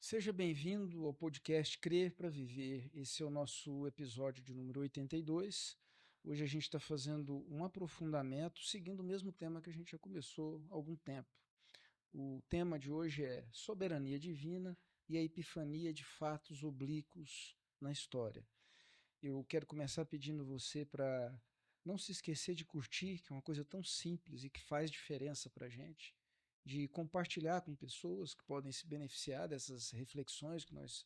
Seja bem-vindo ao podcast Crer para Viver. Esse é o nosso episódio de número 82. Hoje a gente está fazendo um aprofundamento, seguindo o mesmo tema que a gente já começou há algum tempo. O tema de hoje é soberania divina e a epifania de fatos oblíquos na história. Eu quero começar pedindo você para não se esquecer de curtir, que é uma coisa tão simples e que faz diferença para a gente, de compartilhar com pessoas que podem se beneficiar dessas reflexões que nós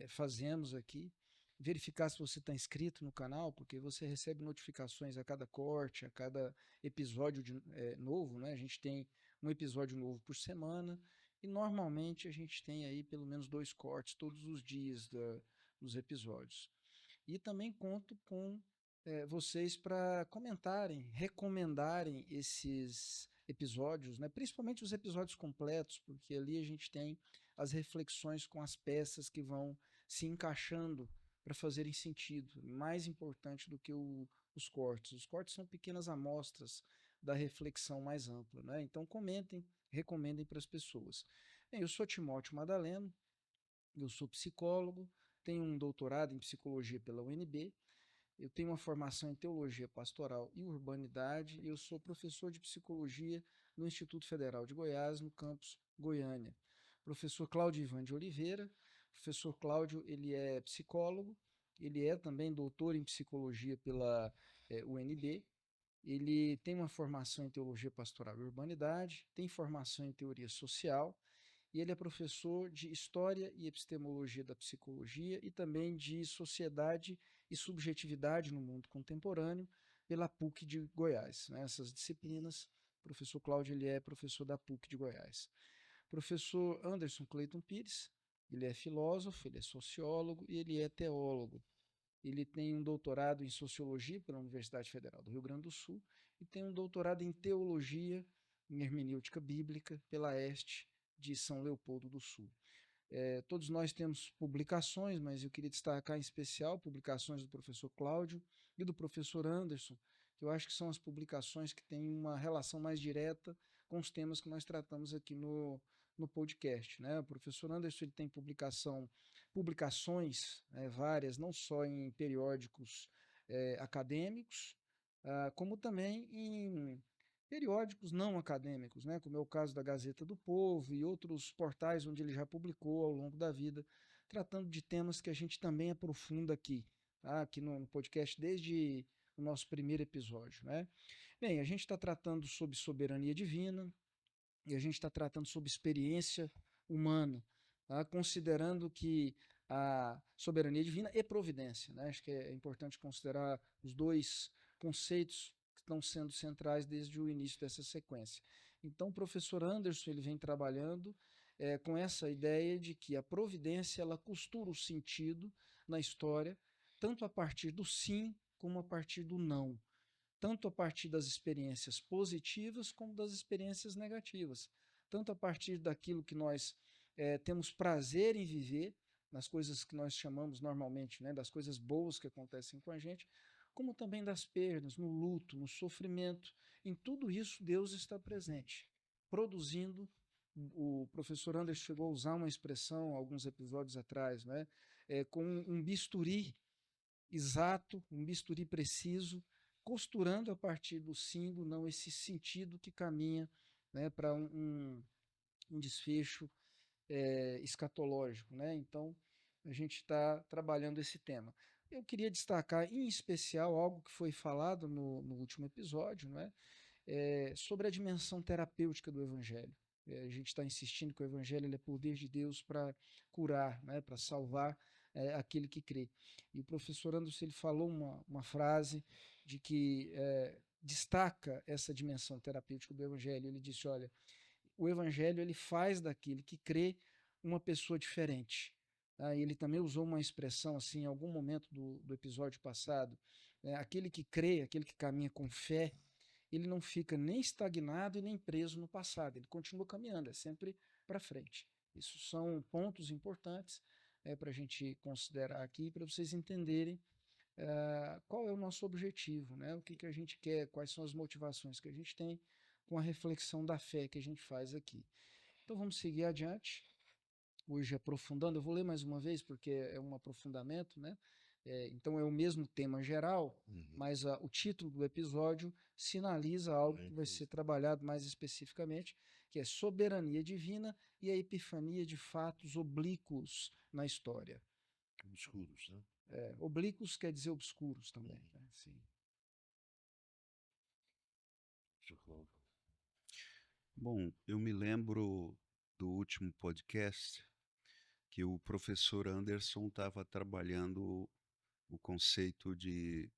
fazemos aqui, verificar se você está inscrito no canal, porque você recebe notificações a cada corte, a cada episódio novo, né? A gente tem um episódio novo por semana e normalmente a gente tem aí pelo menos 2 cortes todos os dias dos episódios. E também conto com vocês para comentarem, recomendarem esses episódios, né? Principalmente os episódios completos, porque ali a gente tem as reflexões com as peças que vão se encaixando para fazerem sentido. Mais importante do que os cortes. Os cortes são pequenas amostras da reflexão mais ampla, né? Então comentem, recomendem para as pessoas. Bem, eu sou Timóteo Madaleno, eu sou psicólogo, tenho um doutorado em psicologia pela UNB, eu tenho uma formação em teologia pastoral e urbanidade e eu sou professor de psicologia no Instituto Federal de Goiás, no campus Goiânia. Professor Cláudio Ivan de Oliveira. Professor Cláudio, ele é psicólogo, ele é também doutor em psicologia pela UNB, ele tem uma formação em teologia pastoral e urbanidade, tem formação em teoria social, e ele é professor de História e Epistemologia da Psicologia e também de Sociedade e Subjetividade no Mundo Contemporâneo pela PUC de Goiás. Né? Essas disciplinas, o professor Cláudio ele é professor da PUC de Goiás. Professor Anderson Clayton Pires, ele é filósofo, ele é sociólogo e ele é teólogo. Ele tem um doutorado em Sociologia pela Universidade Federal do Rio Grande do Sul e tem um doutorado em Teologia, em Hermenêutica Bíblica, pela Este de São Leopoldo do Sul. Todos nós temos publicações, mas eu queria destacar em especial publicações do professor Cláudio e do professor Anderson, que eu acho que são as publicações que têm uma relação mais direta com os temas que nós tratamos aqui no podcast. Né? O professor Anderson ele tem publicações várias, não só em periódicos acadêmicos, como também em periódicos não acadêmicos, né, como é o caso da Gazeta do Povo e outros portais onde ele já publicou ao longo da vida, tratando de temas que a gente também aprofunda aqui, tá? Aqui no podcast desde o nosso primeiro episódio. Né? Bem, a gente está tratando sobre soberania divina e a gente está tratando sobre experiência humana, tá? Considerando que a soberania divina e providência. Né? Acho que é importante considerar os dois conceitos que estão sendo centrais desde o início dessa sequência. Então, o professor Anderson ele vem trabalhando com essa ideia de que a providência ela costura o sentido na história, tanto a partir do sim como a partir do não, tanto a partir das experiências positivas como das experiências negativas, tanto a partir daquilo que nós temos prazer em viver, nas coisas que nós chamamos normalmente, né, das coisas boas que acontecem com a gente, como também das perdas, no luto, no sofrimento. Em tudo isso, Deus está presente, produzindo. O professor Anderson chegou a usar uma expressão alguns episódios atrás, né, com um bisturi exato, um bisturi preciso, costurando a partir do sim, do não, esse sentido que caminha, né, para um desfecho escatológico. Né? Então, a gente está trabalhando esse tema. Eu queria destacar, em especial, algo que foi falado no último episódio, né, sobre a dimensão terapêutica do Evangelho. A gente está insistindo que o Evangelho ele é poder de Deus para curar, né, para salvar aquele que crê. E o professor Anderson ele falou uma frase de que destaca essa dimensão terapêutica do Evangelho. Ele disse: olha, o Evangelho ele faz daquele que crê uma pessoa diferente. Ele também usou uma expressão assim em algum momento do episódio passado: aquele que crê, aquele que caminha com fé, ele não fica nem estagnado e nem preso no passado, ele continua caminhando, é sempre para frente. Isso são pontos importantes para a gente considerar aqui, para vocês entenderem qual é o nosso objetivo, né? O que, que a gente quer, quais são as motivações que a gente tem com a reflexão da fé que a gente faz aqui. Então vamos seguir adiante. hoje aprofundando. Eu vou ler mais uma vez porque é um aprofundamento, né? Então é o mesmo tema geral, mas o título do episódio sinaliza algo que vai ser trabalhado mais especificamente, que é soberania divina e a epifania de fatos oblíquos na história. Obscuros, né? Oblíquos quer dizer obscuros também, né? Sim. Bom, eu me lembro do último podcast que o professor Anderson estava trabalhando o conceito de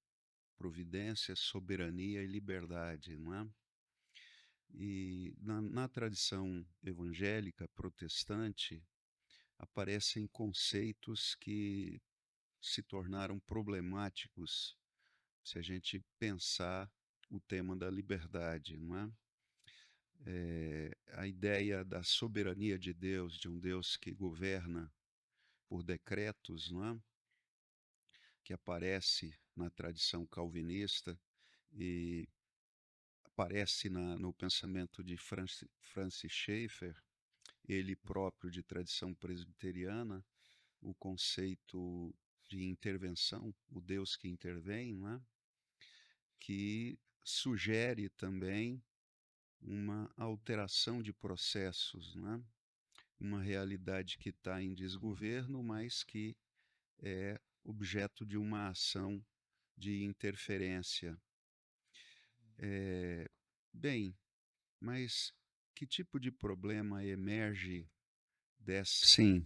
providência, soberania e liberdade, não é? E na tradição evangélica protestante aparecem conceitos que se tornaram problemáticos se a gente pensar o tema da liberdade, não é? A ideia da soberania de Deus, de um Deus que governa por decretos, não é? Que aparece na tradição calvinista e aparece no pensamento de Francis Schaeffer, ele próprio de tradição presbiteriana, o conceito de intervenção, o Deus que intervém, não é? Que sugere também uma alteração de processos, não é? Uma realidade que está em desgoverno, mas que é objeto de uma ação de interferência. Bem, mas que tipo de problema emerge dessa? Sim,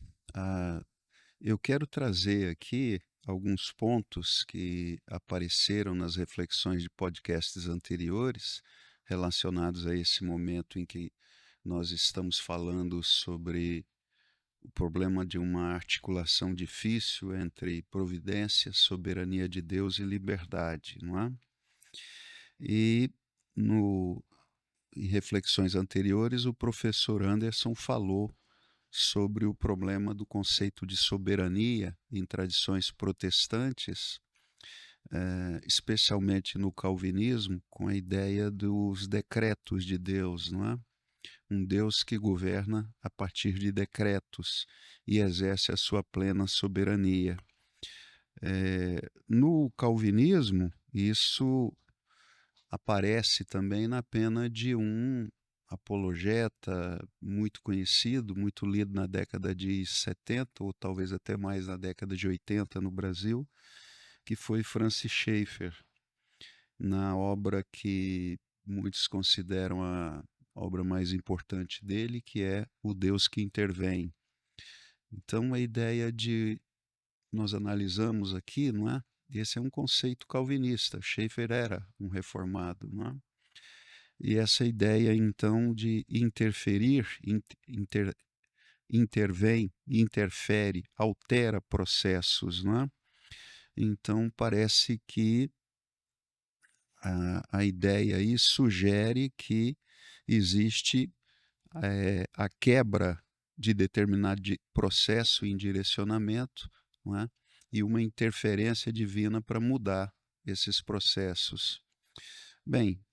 eu quero trazer aqui alguns pontos que apareceram nas reflexões de podcasts anteriores relacionados a esse momento em que nós estamos falando sobre o problema de uma articulação difícil entre providência, soberania de Deus e liberdade, não é? E em reflexões anteriores, o professor Anderson falou sobre o problema do conceito de soberania em tradições protestantes, especialmente no calvinismo, com a ideia dos decretos de Deus, não é? Um Deus que governa a partir de decretos e exerce a sua plena soberania. No calvinismo, isso aparece também na pena de um apologeta muito conhecido, muito lido na década de 70, ou talvez até mais na década de 80 no Brasil, que foi Francis Schaeffer, na obra que muitos consideram a obra mais importante dele, que é O Deus que Intervém. Então, a ideia de nós analisamos aqui, não é? Esse é um conceito calvinista. Schaeffer era um reformado, não é? E essa ideia, então, de interferir, intervém, interfere, altera processos, não é? Então, parece que a ideia aí sugere que existe a quebra de determinado processo em direcionamento, não é? E uma interferência divina para mudar esses processos. Bem,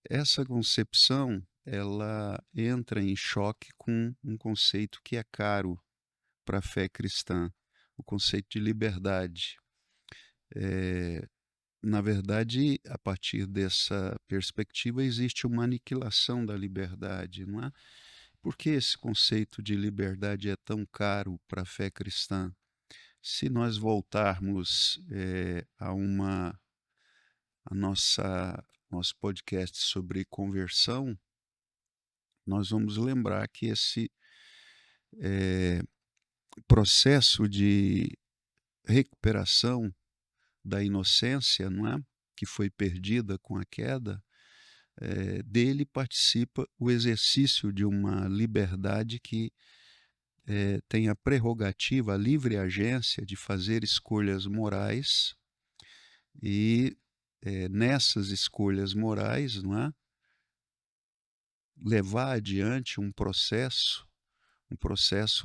essa concepção ela entra em choque com um conceito que é caro para a fé cristã, o conceito de liberdade. Na verdade, a partir dessa perspectiva, existe uma aniquilação da liberdade, não é? Por que esse conceito de liberdade é tão caro para a fé cristã? Se nós voltarmos a nosso podcast sobre conversão, nós vamos lembrar que esse processo de recuperação da inocência, não é? Que foi perdida com a queda, dele participa o exercício de uma liberdade que tem a prerrogativa, a livre agência de fazer escolhas morais e nessas escolhas morais, não é? Levar adiante um processo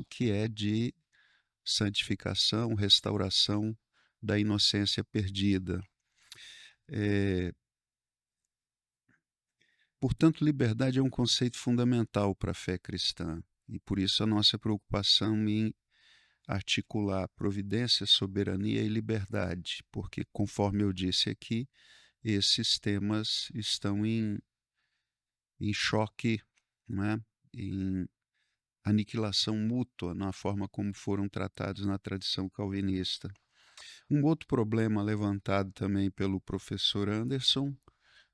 que é de santificação, restauração da inocência perdida. Portanto, liberdade é um conceito fundamental para a fé cristã. E por isso a nossa preocupação em articular providência, soberania e liberdade, porque, conforme eu disse aqui, esses temas estão em choque, né? Em aniquilação mútua na forma como foram tratados na tradição calvinista. Um outro problema levantado também pelo professor Anderson,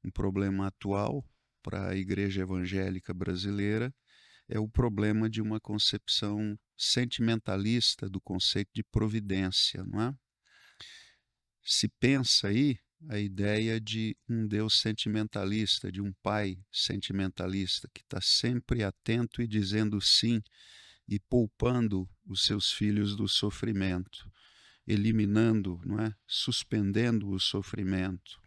um problema atual para a Igreja Evangélica Brasileira, é o problema de uma concepção sentimentalista do conceito de providência, não é? Se pensa aí a ideia de um Deus sentimentalista, de um pai sentimentalista, que está sempre atento e dizendo sim e poupando os seus filhos do sofrimento, eliminando, não é? Suspendendo o sofrimento.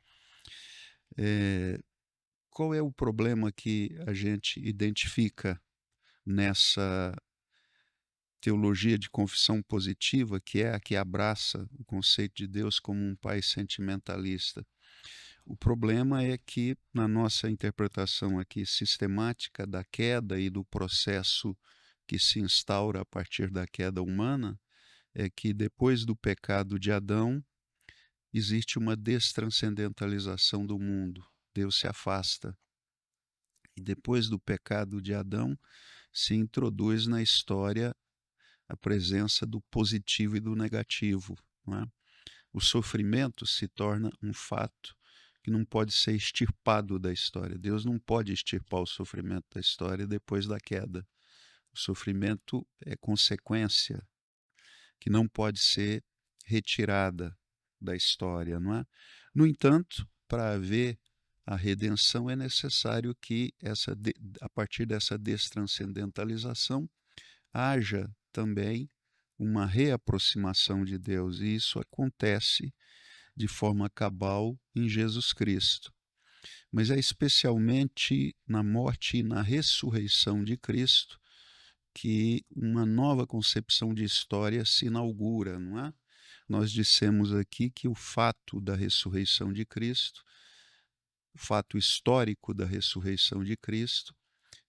Qual é o problema que a gente identifica nessa teologia de confissão positiva, que é a que abraça o conceito de Deus como um pai sentimentalista? O problema é que, na nossa interpretação aqui sistemática da queda e do processo que se instaura a partir da queda humana, é que depois do pecado de Adão, existe uma destranscendentalização do mundo. Deus se afasta. E depois do pecado de Adão, se introduz na história a presença do positivo e do negativo, não é? O sofrimento se torna um fato que não pode ser extirpado da história. Deus não pode extirpar o sofrimento da história depois da queda. O sofrimento é consequência que não pode ser retirada da história, não é? No entanto, para haver a redenção é necessário que a partir dessa destranscendentalização haja também uma reaproximação de Deus, e isso acontece de forma cabal em Jesus Cristo. Mas é especialmente na morte e na ressurreição de Cristo que uma nova concepção de história se inaugura, não é? Nós dissemos aqui que o fato da ressurreição de Cristo, o fato histórico da ressurreição de Cristo,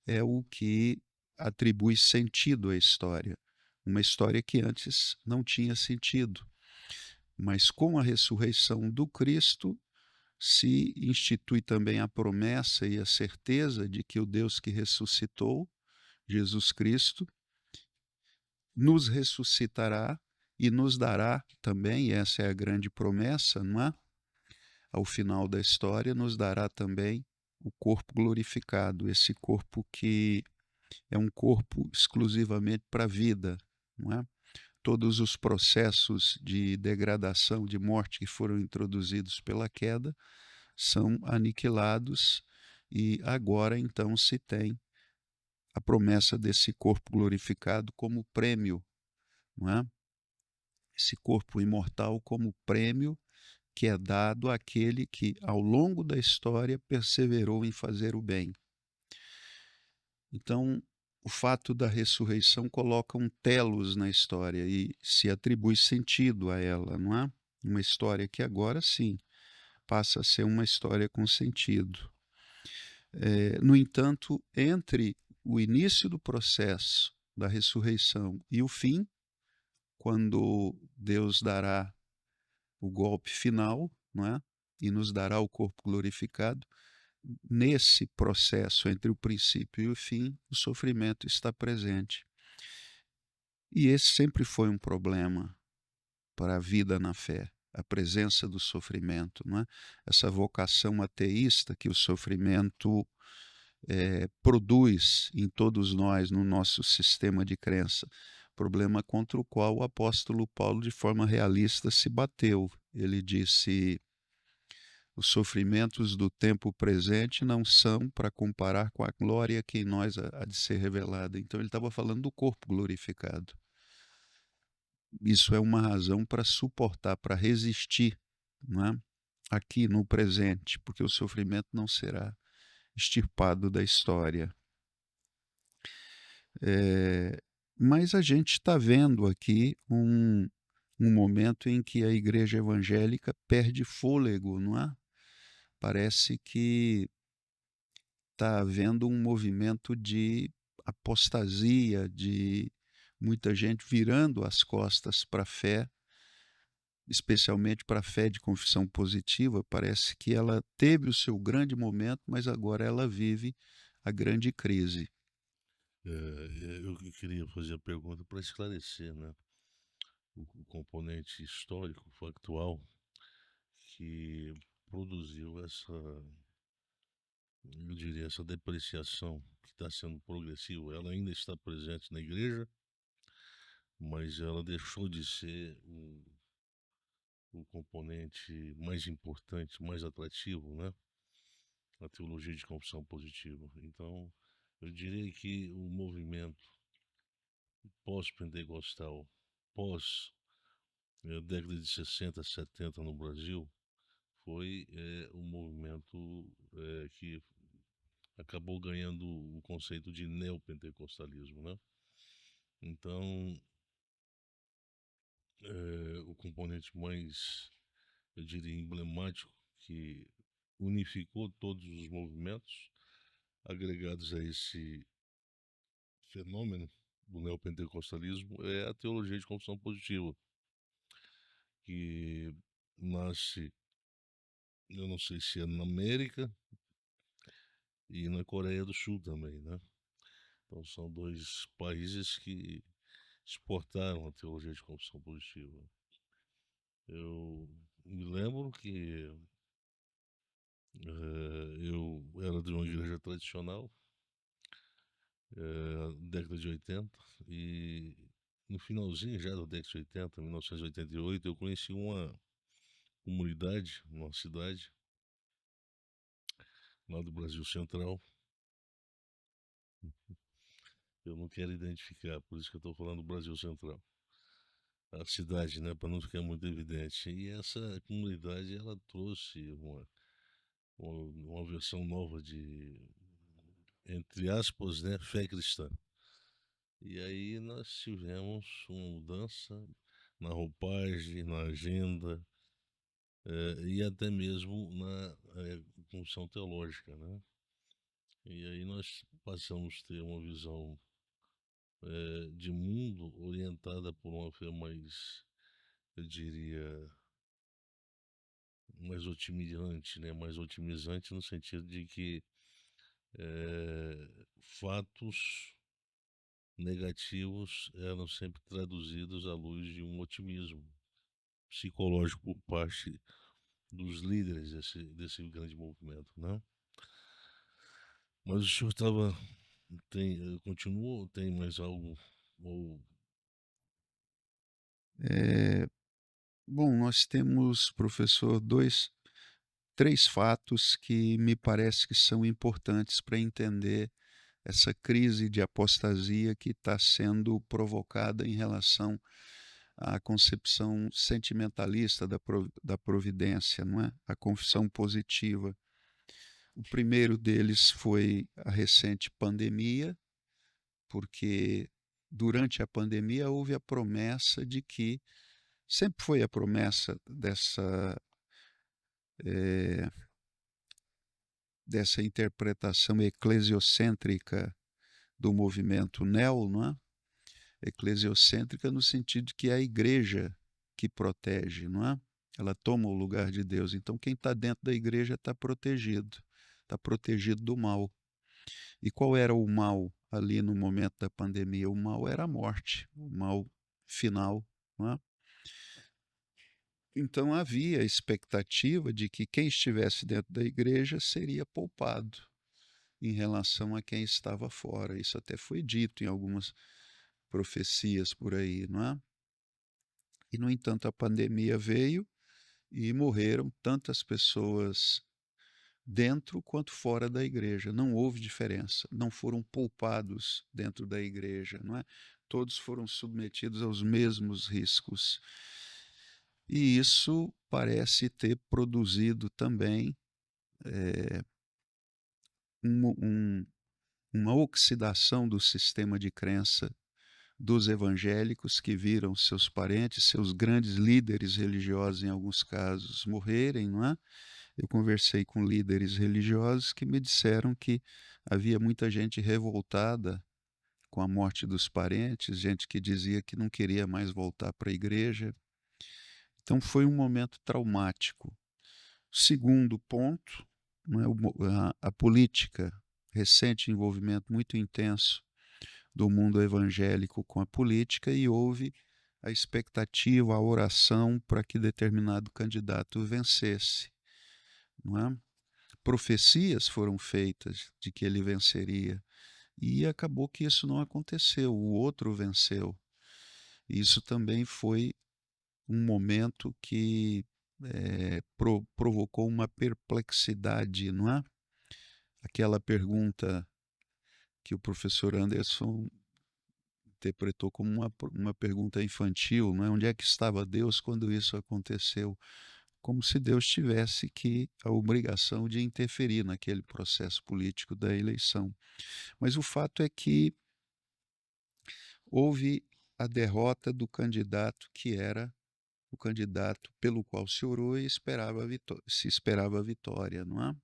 é o que atribui sentido à história. Uma história que antes não tinha sentido. Mas com a ressurreição do Cristo, se institui também a promessa e a certeza de que o Deus que ressuscitou, Jesus Cristo, nos ressuscitará e nos dará também, e essa é a grande promessa, não é? Ao final da história, nos dará também o corpo glorificado, esse corpo que é um corpo exclusivamente para a vida, não é? Todos os processos de degradação, de morte que foram introduzidos pela queda são aniquilados e agora então se tem a promessa desse corpo glorificado como prêmio, não é? Esse corpo imortal como prêmio que é dado àquele que ao longo da história perseverou em fazer o bem. Então, o fato da ressurreição coloca um telos na história e se atribui sentido a ela, não é? Uma história que agora sim passa a ser uma história com sentido. No entanto, entre o início do processo da ressurreição e o fim, quando Deus dará o golpe final, não é? E nos dará o corpo glorificado, nesse processo entre o princípio e o fim, o sofrimento está presente. E esse sempre foi um problema para a vida na fé, a presença do sofrimento, não é? Essa vocação ateísta que o sofrimento produz em todos nós, no nosso sistema de crença, problema contra o qual o apóstolo Paulo, de forma realista, se bateu. Ele disse: os sofrimentos do tempo presente não são para comparar com a glória que em nós há de ser revelada. Então ele estava falando do corpo glorificado. Isso é uma razão para suportar, para resistir, não é? Aqui no presente, porque o sofrimento não será extirpado da história. Mas a gente está vendo aqui um momento em que a igreja evangélica perde fôlego, não é? Parece que está havendo um movimento de apostasia, de muita gente virando as costas para a fé, especialmente para a fé de confissão positiva. Parece que ela teve o seu grande momento, mas agora ela vive a grande crise. Eu queria fazer a pergunta para esclarecer, né, o componente histórico, factual, que produziu eu diria, essa depreciação que está sendo progressiva. Ela ainda está presente na igreja, mas ela deixou de ser o componente mais importante, mais atrativo, né? A teologia de confissão positiva. Então, eu diria que o movimento pós-pentecostal, pós década de 60, 70 no Brasil, foi um movimento que acabou ganhando o conceito de neopentecostalismo, né? Então, o componente mais, eu diria, emblemático, que unificou todos os movimentos agregados a esse fenômeno do neopentecostalismo é a teologia de confissão positiva, que nasce, eu não sei se é na América e na Coreia do Sul também, né? Então são dois países que exportaram a teologia de confissão positiva. Eu me lembro que eu era de uma igreja tradicional, década de 80, e no finalzinho já da década de 80, 1988, eu conheci uma comunidade, numa cidade lá do Brasil Central. Eu não quero identificar, por isso que eu estou falando do Brasil Central. A cidade, né, para não ficar muito evidente. E essa comunidade, ela trouxe uma versão nova de, entre aspas, né, fé cristã. E aí nós tivemos uma mudança na roupagem, na agenda, e até mesmo na função teológica, né? E aí nós passamos a ter uma visão de mundo orientada por uma fé mais, eu diria, mais otimizante, né? Mais otimizante no sentido de que fatos negativos eram sempre traduzidos à luz de um otimismo psicológico por parte dos líderes desse grande movimento, né? Mas o senhor continua ou tem mais algo? Ou, Bom, nós temos, professor, três fatos que me parece que são importantes para entender essa crise de apostasia que está sendo provocada em relação à concepção sentimentalista da providência, não é? A confissão positiva. O primeiro deles foi a recente pandemia, porque durante a pandemia houve a promessa de que, sempre foi a promessa eh, dessa interpretação eclesiocêntrica do movimento neo, não é? Eclesiocêntrica no sentido de que é a igreja que protege, não é? Ela toma o lugar de Deus. Então, quem está dentro da igreja está protegido do mal. E qual era o mal ali no momento da pandemia? O mal era a morte, o mal final, não é? Então havia a expectativa de que quem estivesse dentro da igreja seria poupado em relação a quem estava fora. Isso até foi dito em algumas profecias por aí, não é? E, no entanto, a pandemia veio e morreram tantas pessoas dentro quanto fora da igreja. Não houve diferença, não foram poupados dentro da igreja, não é? Todos foram submetidos aos mesmos riscos. E isso parece ter produzido também uma oxidação do sistema de crença dos evangélicos, que viram seus parentes, seus grandes líderes religiosos, em alguns casos, morrerem, não é? Eu conversei com líderes religiosos que me disseram que havia muita gente revoltada com a morte dos parentes, gente que dizia que não queria mais voltar para a igreja. Então foi um momento traumático. Segundo ponto, né, a política, recente envolvimento muito intenso do mundo evangélico com a política, e houve a expectativa, a oração para que determinado candidato vencesse, não é? Profecias foram feitas de que ele venceria, e acabou que isso não aconteceu, o outro venceu. Isso também foi um momento que provocou uma perplexidade, não é? Aquela pergunta que o professor Anderson interpretou como uma pergunta infantil, não é? Onde é que estava Deus quando isso aconteceu? Como se Deus tivesse a obrigação de interferir naquele processo político da eleição. Mas o fato é que houve a derrota do candidato que era o candidato pelo qual se orou e se esperava a vitória, não é?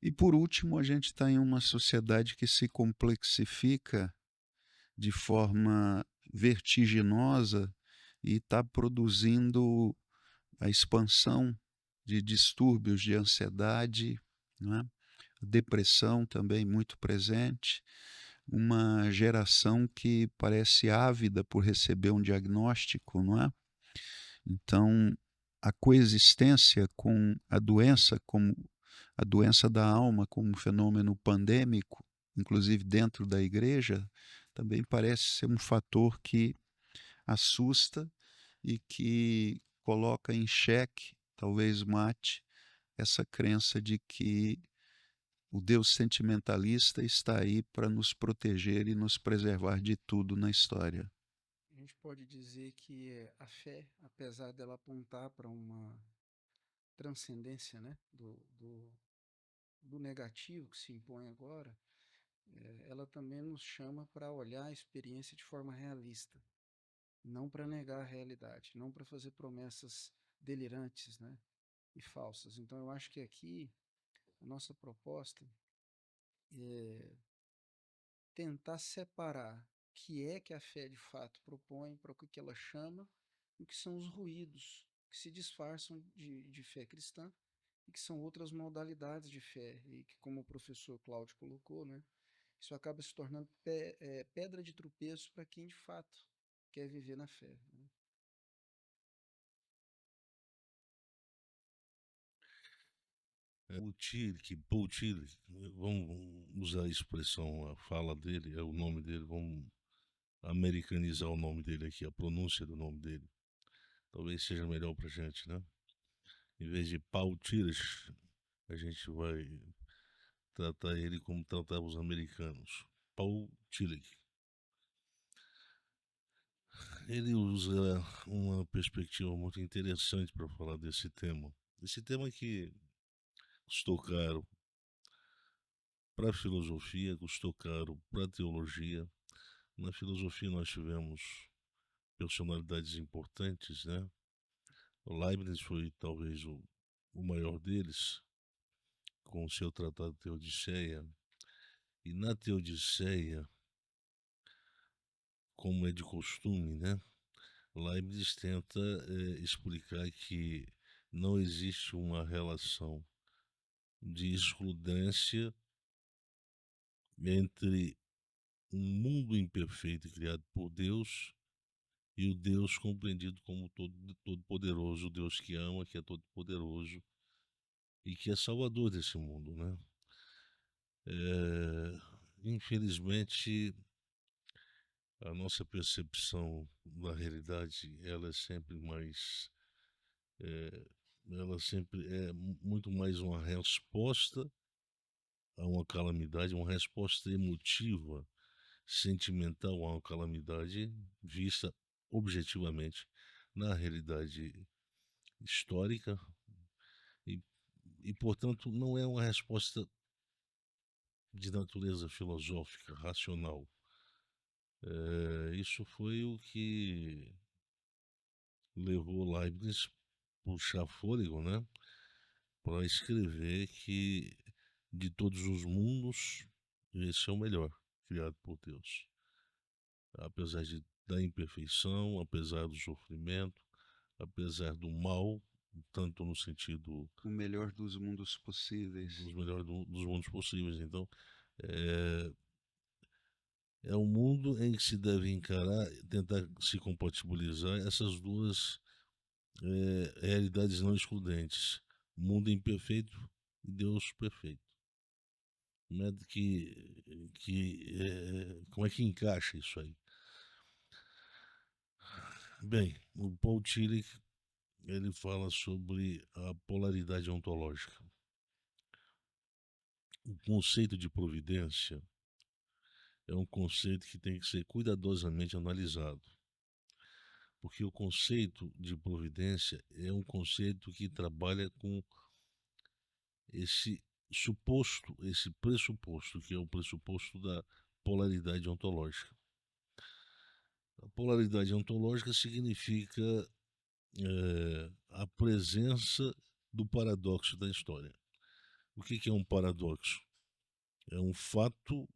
E por último, a gente está em uma sociedade que se complexifica de forma vertiginosa e está produzindo a expansão de distúrbios de ansiedade, não é? Depressão também muito presente, uma geração que parece ávida por receber um diagnóstico, não é? Então, a coexistência com a doença, como a doença da alma, como um fenômeno pandêmico, inclusive dentro da igreja, também parece ser um fator que assusta e que coloca em xeque, talvez mate, essa crença de que o Deus sentimentalista está aí para nos proteger e nos preservar de tudo na história. A gente pode dizer que a fé, apesar dela apontar para uma transcendência, né, do negativo que se impõe agora, ela também nos chama para olhar a experiência de forma realista, não para negar a realidade, não para fazer promessas delirantes, né, e falsas. Então eu acho que aqui a nossa proposta é tentar separar o que a fé de fato propõe, para o que ela chama, e o que são os ruídos que se disfarçam de fé cristã e que são outras modalidades de fé, e que, como o professor Cláudio colocou, né, isso acaba se tornando pedra de tropeço para quem de fato quer viver na fé, né? Paul Tillich, vamos usar a expressão, a fala dele, é o nome dele, vamos americanizar o nome dele aqui, a pronúncia do nome dele. Talvez seja melhor pra gente, né? Em vez de Paul Tillich, a gente vai tratar ele como tratava os americanos. Paul Tillich. Ele usa uma perspectiva muito interessante para falar desse tema. Esse tema que custou caro para a filosofia, custou caro para a teologia. Na filosofia nós tivemos personalidades importantes, né? O Leibniz foi talvez o maior deles, com o seu tratado de Teodiceia. E na Teodiceia, como é de costume, né? Leibniz tenta explicar que não existe uma relação de excludência entre um mundo imperfeito criado por Deus e o Deus compreendido como todo-poderoso, o Deus que ama, que é todo-poderoso e que é salvador desse mundo, né? Infelizmente, a nossa percepção da realidade, ela é sempre mais, é, ela sempre é muito mais uma resposta a uma calamidade, uma resposta emotiva, sentimental a uma calamidade vista objetivamente na realidade histórica e, e portanto, não é uma resposta de natureza filosófica, racional. Isso foi o que levou Leibniz a puxar fôlego, né, para escrever que de todos os mundos esse é o melhor. criado por Deus. Apesar da imperfeição, apesar do sofrimento, apesar do mal, tanto no sentido O melhor dos mundos possíveis. dos melhores dos mundos possíveis. Então, é, é um mundo em que se deve encarar, tentar se compatibilizar essas duas realidades não excludentes: mundo imperfeito e Deus perfeito. Né? Como é que encaixa isso aí? Bem, o Paul Tillich ele fala sobre a polaridade ontológica. O conceito de providência é um conceito que tem que ser cuidadosamente analisado, porque o conceito de providência é um conceito que trabalha com esse esse pressuposto, que é o pressuposto da polaridade ontológica. A polaridade ontológica significa a presença do paradoxo da história. O que é um paradoxo? É um fato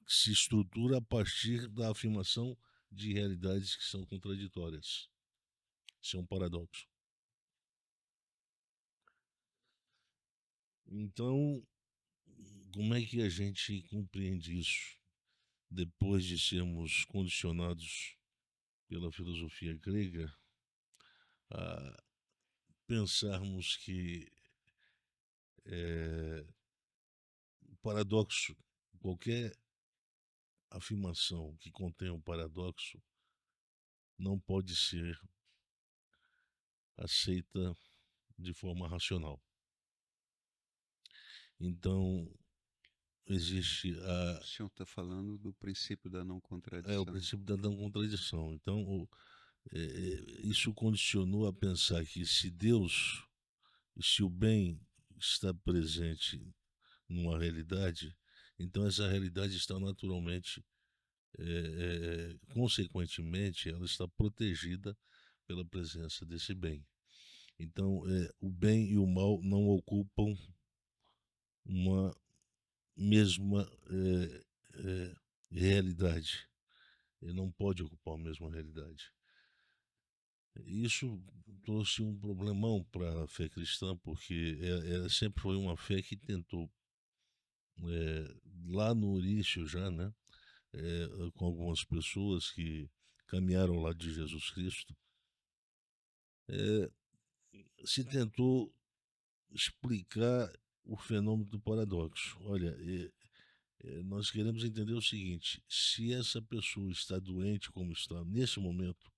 que se estrutura a partir da afirmação de realidades que são contraditórias. Isso é um paradoxo. Então, como é que a gente compreende isso depois de sermos condicionados pela filosofia grega a pensarmos que o paradoxo, qualquer afirmação que contém um paradoxo, não pode ser aceita de forma racional. Então, existe O senhor está falando do princípio da não o contradição. princípio da não contradição. Então, isso condicionou a pensar que se o bem está presente numa realidade, então essa realidade está naturalmente, consequentemente, ela está protegida pela presença desse bem. Então, o bem e o mal não ocupam uma mesma realidade. Ele não pode ocupar a mesma realidade. Isso trouxe um problemão para a fé cristã, porque ela sempre foi uma fé que tentou, lá no início já, né, com algumas pessoas que caminharam ao lado de Jesus Cristo, se tentou explicar o fenômeno do paradoxo. Olha, nós queremos entender o seguinte: se essa pessoa está doente como está nesse momento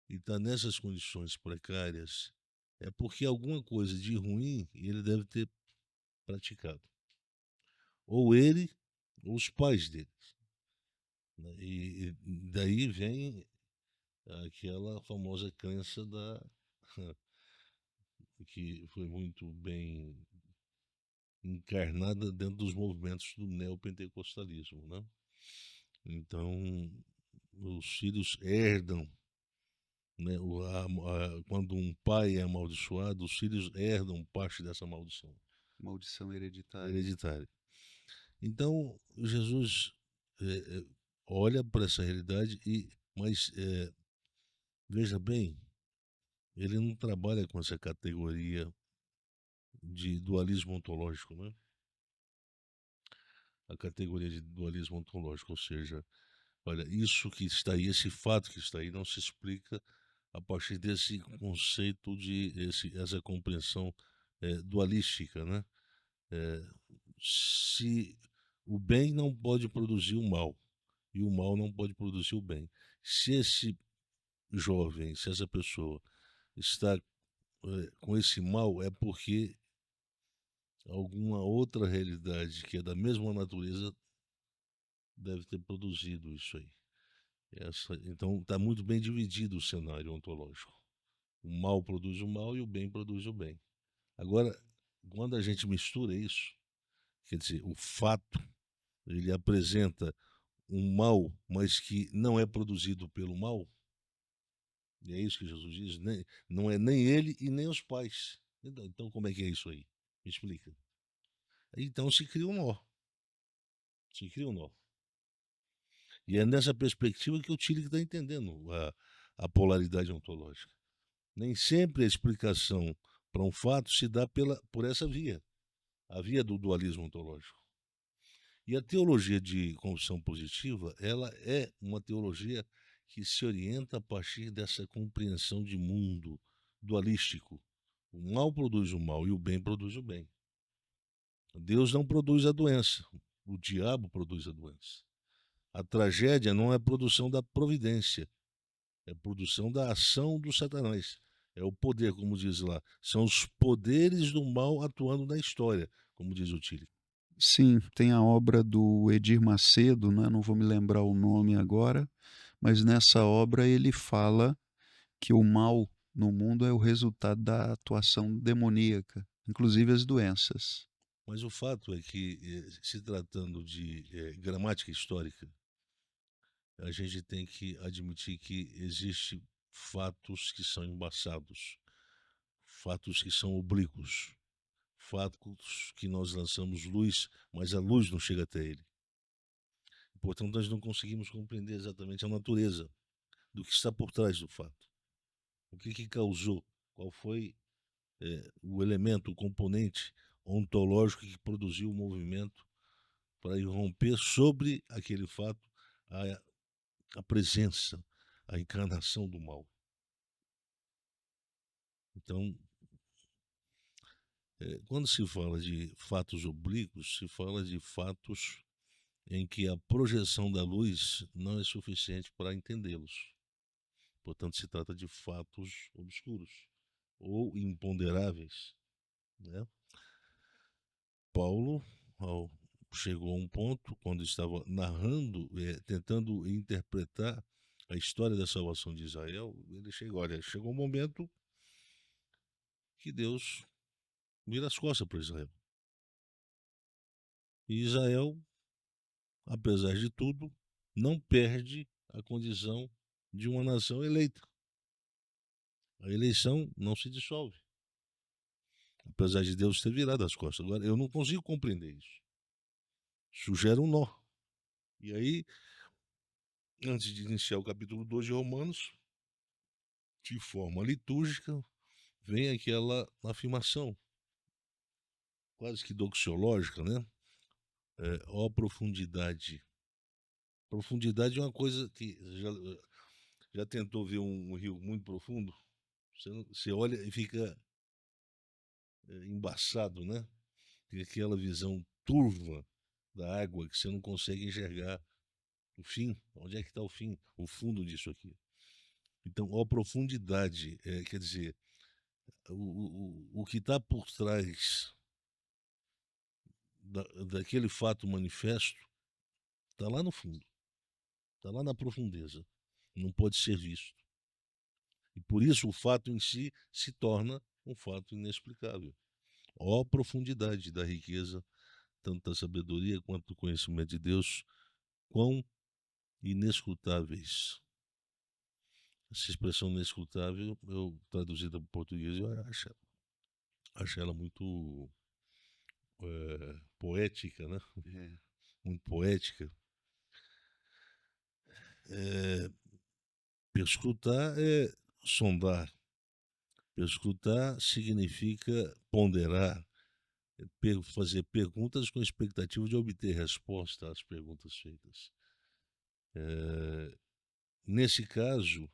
e está nessas condições precárias, é porque alguma coisa de ruim ele deve ter praticado. Ou ele, ou os pais dele. Né? E daí vem aquela famosa crença que foi muito bem encarnada dentro dos movimentos do neopentecostalismo, né? Então, os filhos herdam, né? Quando um pai é amaldiçoado, os filhos herdam parte dessa maldição Maldição hereditária. hereditária. Então, Jesus olha para essa realidade mas veja bem, ele não trabalha com essa categoria de dualismo ontológico, né? A categoria de dualismo ontológico, ou seja, olha, isso que está aí, esse fato que está aí, não se explica a partir desse conceito essa compreensão dualística, né? Se o bem não pode produzir o mal e o mal não pode produzir o bem, se esse jovem, se essa pessoa está com esse mal, é porque alguma outra realidade que é da mesma natureza deve ter produzido isso aí. Então está muito bem dividido o cenário ontológico. O mal produz o mal e o bem produz o bem. Agora, quando a gente mistura isso, quer dizer, o fato ele apresenta um mal, mas que não é produzido pelo mal, e é isso que Jesus diz, não é nem ele e nem os pais. Então como é que é isso aí? Me explica. Então se cria um nó. Se cria um nó. E é nessa perspectiva que o Tillich está entendendo a polaridade ontológica. Nem sempre a explicação para um fato se dá por essa via, a via do dualismo ontológico. E a teologia de confissão positiva, ela é uma teologia que se orienta a partir dessa compreensão de mundo dualístico. O mal produz o mal e o bem produz o bem. Deus não produz a doença, o diabo produz a doença. A tragédia não é produção da providência, é produção da ação do Satanás. É o poder, como diz lá, são os poderes do mal atuando na história, como diz o Tillich. Sim, tem a obra do Edir Macedo, né, não vou me lembrar o nome agora, mas nessa obra ele fala que o mal no mundo é o resultado da atuação demoníaca, inclusive as doenças. Mas o fato é que, se tratando de gramática histórica, a gente tem que admitir que existem fatos que são embaçados, fatos que são oblíquos, fatos que nós lançamos luz, mas a luz não chega até ele. Portanto, nós não conseguimos compreender exatamente a natureza do que está por trás do fato. O que causou, qual foi o elemento, o componente ontológico que produziu o movimento para irromper sobre aquele fato a presença, a encarnação do mal. Então, quando se fala de fatos oblíquos, se fala de fatos em que a projeção da luz não é suficiente para entendê-los. Portanto, se trata de fatos obscuros ou imponderáveis, né? Paulo, chegou a um ponto, quando estava narrando, tentando interpretar a história da salvação de Israel, ele chegou um momento que Deus vira as costas para Israel. E Israel, apesar de tudo, não perde a condição de uma nação eleita. A eleição não se dissolve, apesar de Deus ter virado as costas. Agora, eu não consigo compreender isso. Isso gera um nó. E aí, antes de iniciar o capítulo 2 de Romanos, de forma litúrgica, vem aquela afirmação, quase que doxiológica, né? Ó profundidade. Profundidade é uma coisa que já tentou ver um rio muito profundo? Você olha e fica embaçado, né? Tem aquela visão turva da água que você não consegue enxergar o fim. Onde é que está o fim? O fundo disso aqui. Então, a profundidade, quer dizer, o que está por trás daquele fato manifesto está lá no fundo, está lá na profundeza, não pode ser visto. E por isso o fato em si se torna um fato inexplicável. Ó profundidade da riqueza, tanto da sabedoria quanto do conhecimento de Deus, quão inescrutáveis. Essa expressão inescrutável, eu traduzida para o português, eu acho ela muito poética, né? Muito poética. Perscrutar é sondar. Perscrutar significa ponderar, fazer perguntas com expectativa de obter resposta às perguntas feitas. Nesse caso,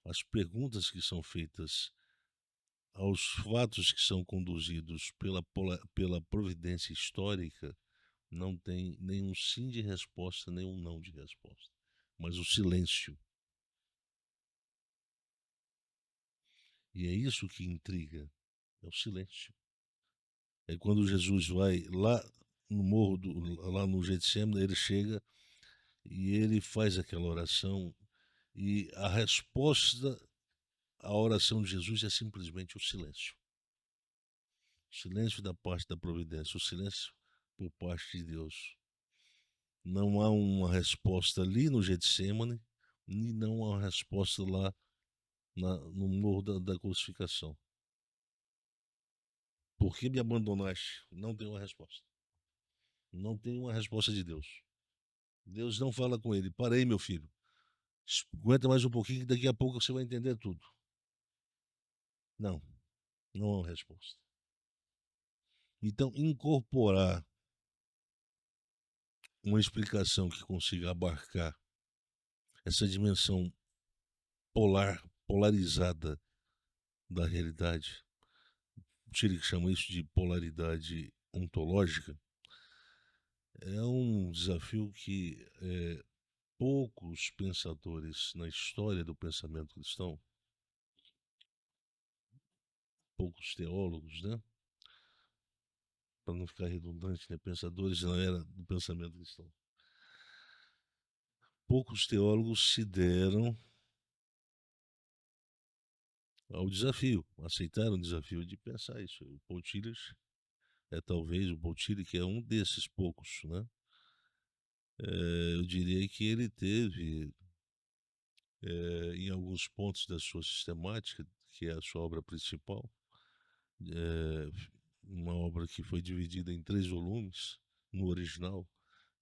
as perguntas que são feitas aos fatos que são conduzidos pela providência histórica não tem nenhum sim de resposta, nenhum não de resposta, mas o silêncio. E é isso que intriga, é o silêncio. É quando Jesus vai lá no morro, lá no Getsemane, ele chega e ele faz aquela oração e a resposta à oração de Jesus é simplesmente o silêncio. O silêncio da parte da providência, o silêncio por parte de Deus. Não há uma resposta ali no Getsemane, e não há uma resposta lá no morro da crucificação. Por que me abandonaste? Não tem uma resposta. Não tem uma resposta de Deus. Deus não fala com ele: para aí, meu filho, aguenta mais um pouquinho que daqui a pouco você vai entender tudo. Não, não há uma resposta. Então, incorporar uma explicação que consiga abarcar essa dimensão polarizada da realidade, o Tillich chama isso de polaridade ontológica, é um desafio que poucos pensadores na história do pensamento cristão, poucos teólogos, né? Para não ficar redundante, né? Pensadores na era do pensamento cristão. Poucos teólogos se deram ao desafio, aceitaram o desafio de pensar isso. O Paul Tillich talvez o Paul Tillich é um desses poucos, né? Eu diria que ele teve, em alguns pontos da sua sistemática, que é a sua obra principal, uma obra que foi dividida em 3 volumes no original.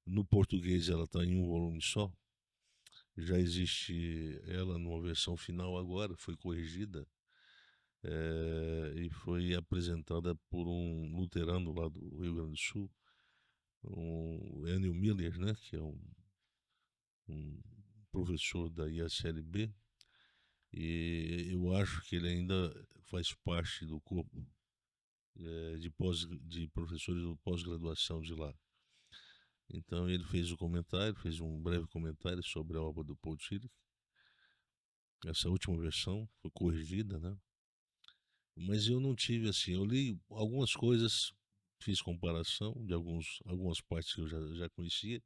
No português ela está em um volume só. Já existe ela numa versão final agora, foi corrigida e foi apresentada por um luterano lá do Rio Grande do Sul, o Enio Miller, né, que é um professor da ISLB, e eu acho que ele ainda faz parte do corpo de professores de pós-graduação de lá. Então ele fez fez um breve comentário sobre a obra do Paul Tillich. Essa última versão foi corrigida, né? Mas eu não tive assim, eu li algumas coisas, fiz comparação de algumas partes que eu já conhecia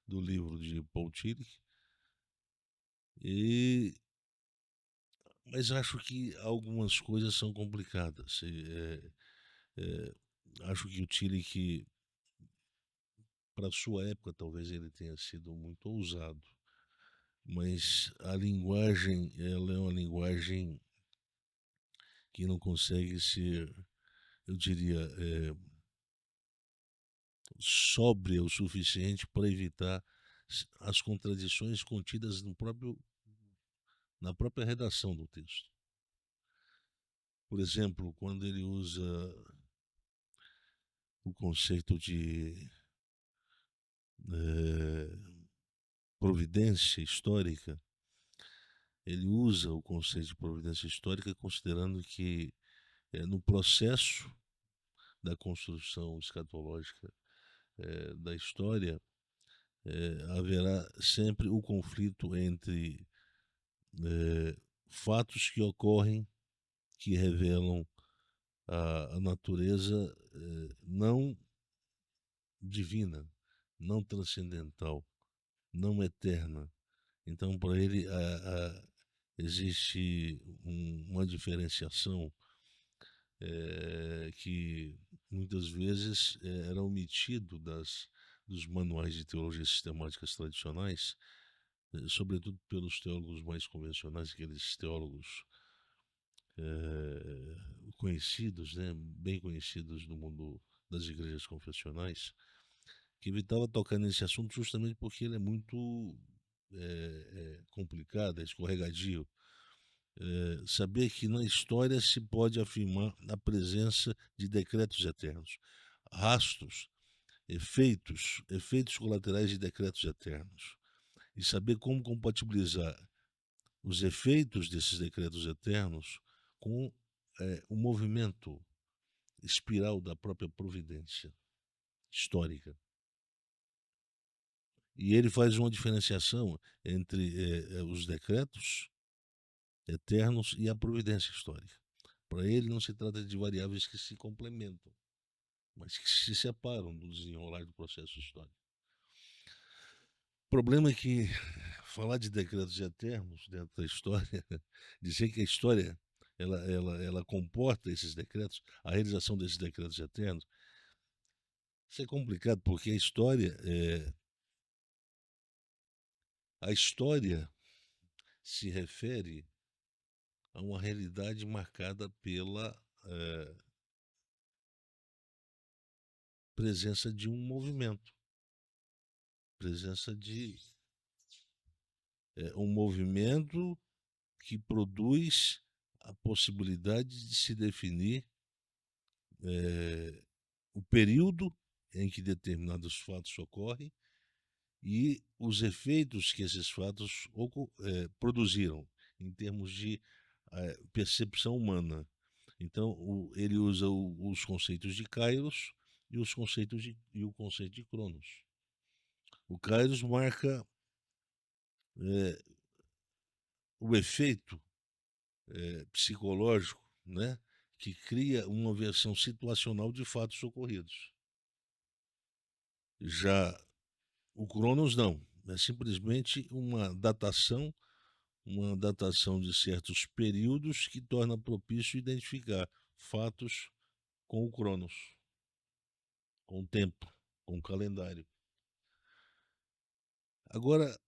do livro de Paul Tillich, mas acho que algumas coisas são complicadas. Acho que o Tillich, para sua época, talvez ele tenha sido muito ousado, mas a linguagem, ela é uma linguagem que não consegue ser, eu diria, sóbria o suficiente para evitar as contradições contidas na própria redação do texto. Por exemplo, quando ele usa o conceito de providência histórica, ele usa o conceito de providência histórica considerando que no processo da construção escatológica da história, haverá sempre o conflito entre fatos que ocorrem que revelam a natureza não divina, não transcendental, não eterna. Então, para ele, existe uma diferenciação que muitas vezes era omitido dos manuais de teologia sistemáticas tradicionais, sobretudo pelos teólogos mais convencionais, aqueles teólogos conhecidos, né, bem conhecidos no mundo das igrejas confessionais, que evitava tocar nesse assunto justamente porque ele é muito complicado, é escorregadio. Saber que na história se pode afirmar a presença de decretos eternos, rastros, efeitos colaterais de decretos eternos, e saber como compatibilizar os efeitos desses decretos eternos com o movimento espiral da própria providência histórica. E ele faz uma diferenciação entre os decretos eternos e a providência histórica. Para ele não se trata de variáveis que se complementam, mas que se separam do desenrolar do processo histórico. O problema é que falar de decretos eternos dentro da história, dizer que a história ela comporta esses decretos, a realização desses decretos eternos, isso é complicado porque a história se refere a uma realidade marcada pela presença de um movimento, presença de um movimento que produz a possibilidade de se definir o período em que determinados fatos ocorrem e os efeitos que esses fatos produziram em termos de percepção humana. Então, ele usa os conceitos de Kairos e o conceito de Cronos. O Kairos marca o efeito psicológico, né, que cria uma versão situacional de fatos ocorridos. Já o Cronos não, é simplesmente uma datação de certos períodos que torna propício identificar fatos com o Cronos, com o tempo, com o calendário. Agora,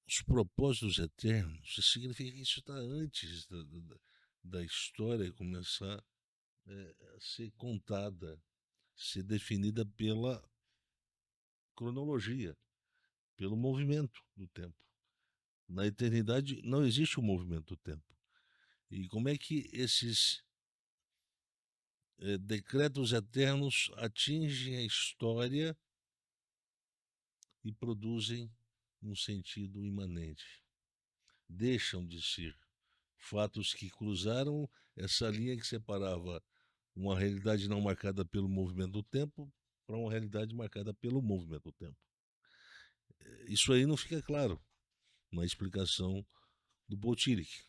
os propósitos eternos significa que isso está antes da história começar a ser contada, ser definida pela cronologia, pelo movimento do tempo. Na eternidade não existe o movimento do tempo. E como é que esses decretos eternos atingem a história e produzem um sentido imanente? Deixam de ser fatos que cruzaram essa linha que separava uma realidade não marcada pelo movimento do tempo para uma realidade marcada pelo movimento do tempo. Isso aí não fica claro na explicação do Botiric.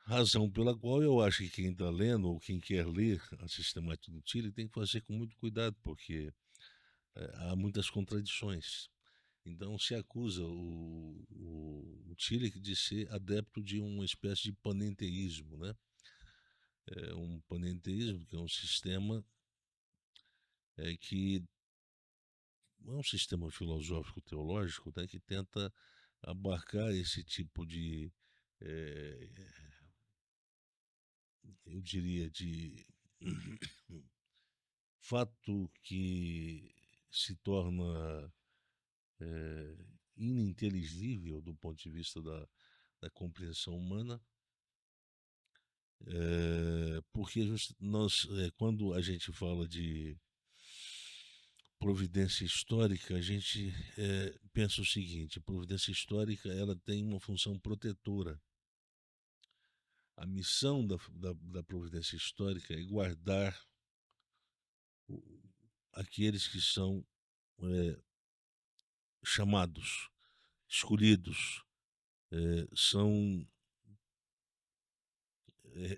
Razão pela qual eu acho que quem está lendo ou quem quer ler a sistemática do Tillich tem que fazer com muito cuidado, porque há muitas contradições. Então se acusa o Tillich de ser adepto de uma espécie de panenteísmo, né? Um panenteísmo que é um sistema que é um sistema filosófico teológico, né, que tenta abarcar esse tipo de eu diria de fato que se torna ininteligível do ponto de vista da compreensão humana, porque nós, quando a gente fala de providência histórica, a gente pensa o seguinte: a providência histórica ela tem uma função protetora. A missão da providência histórica é guardar aqueles que são chamados, escolhidos, são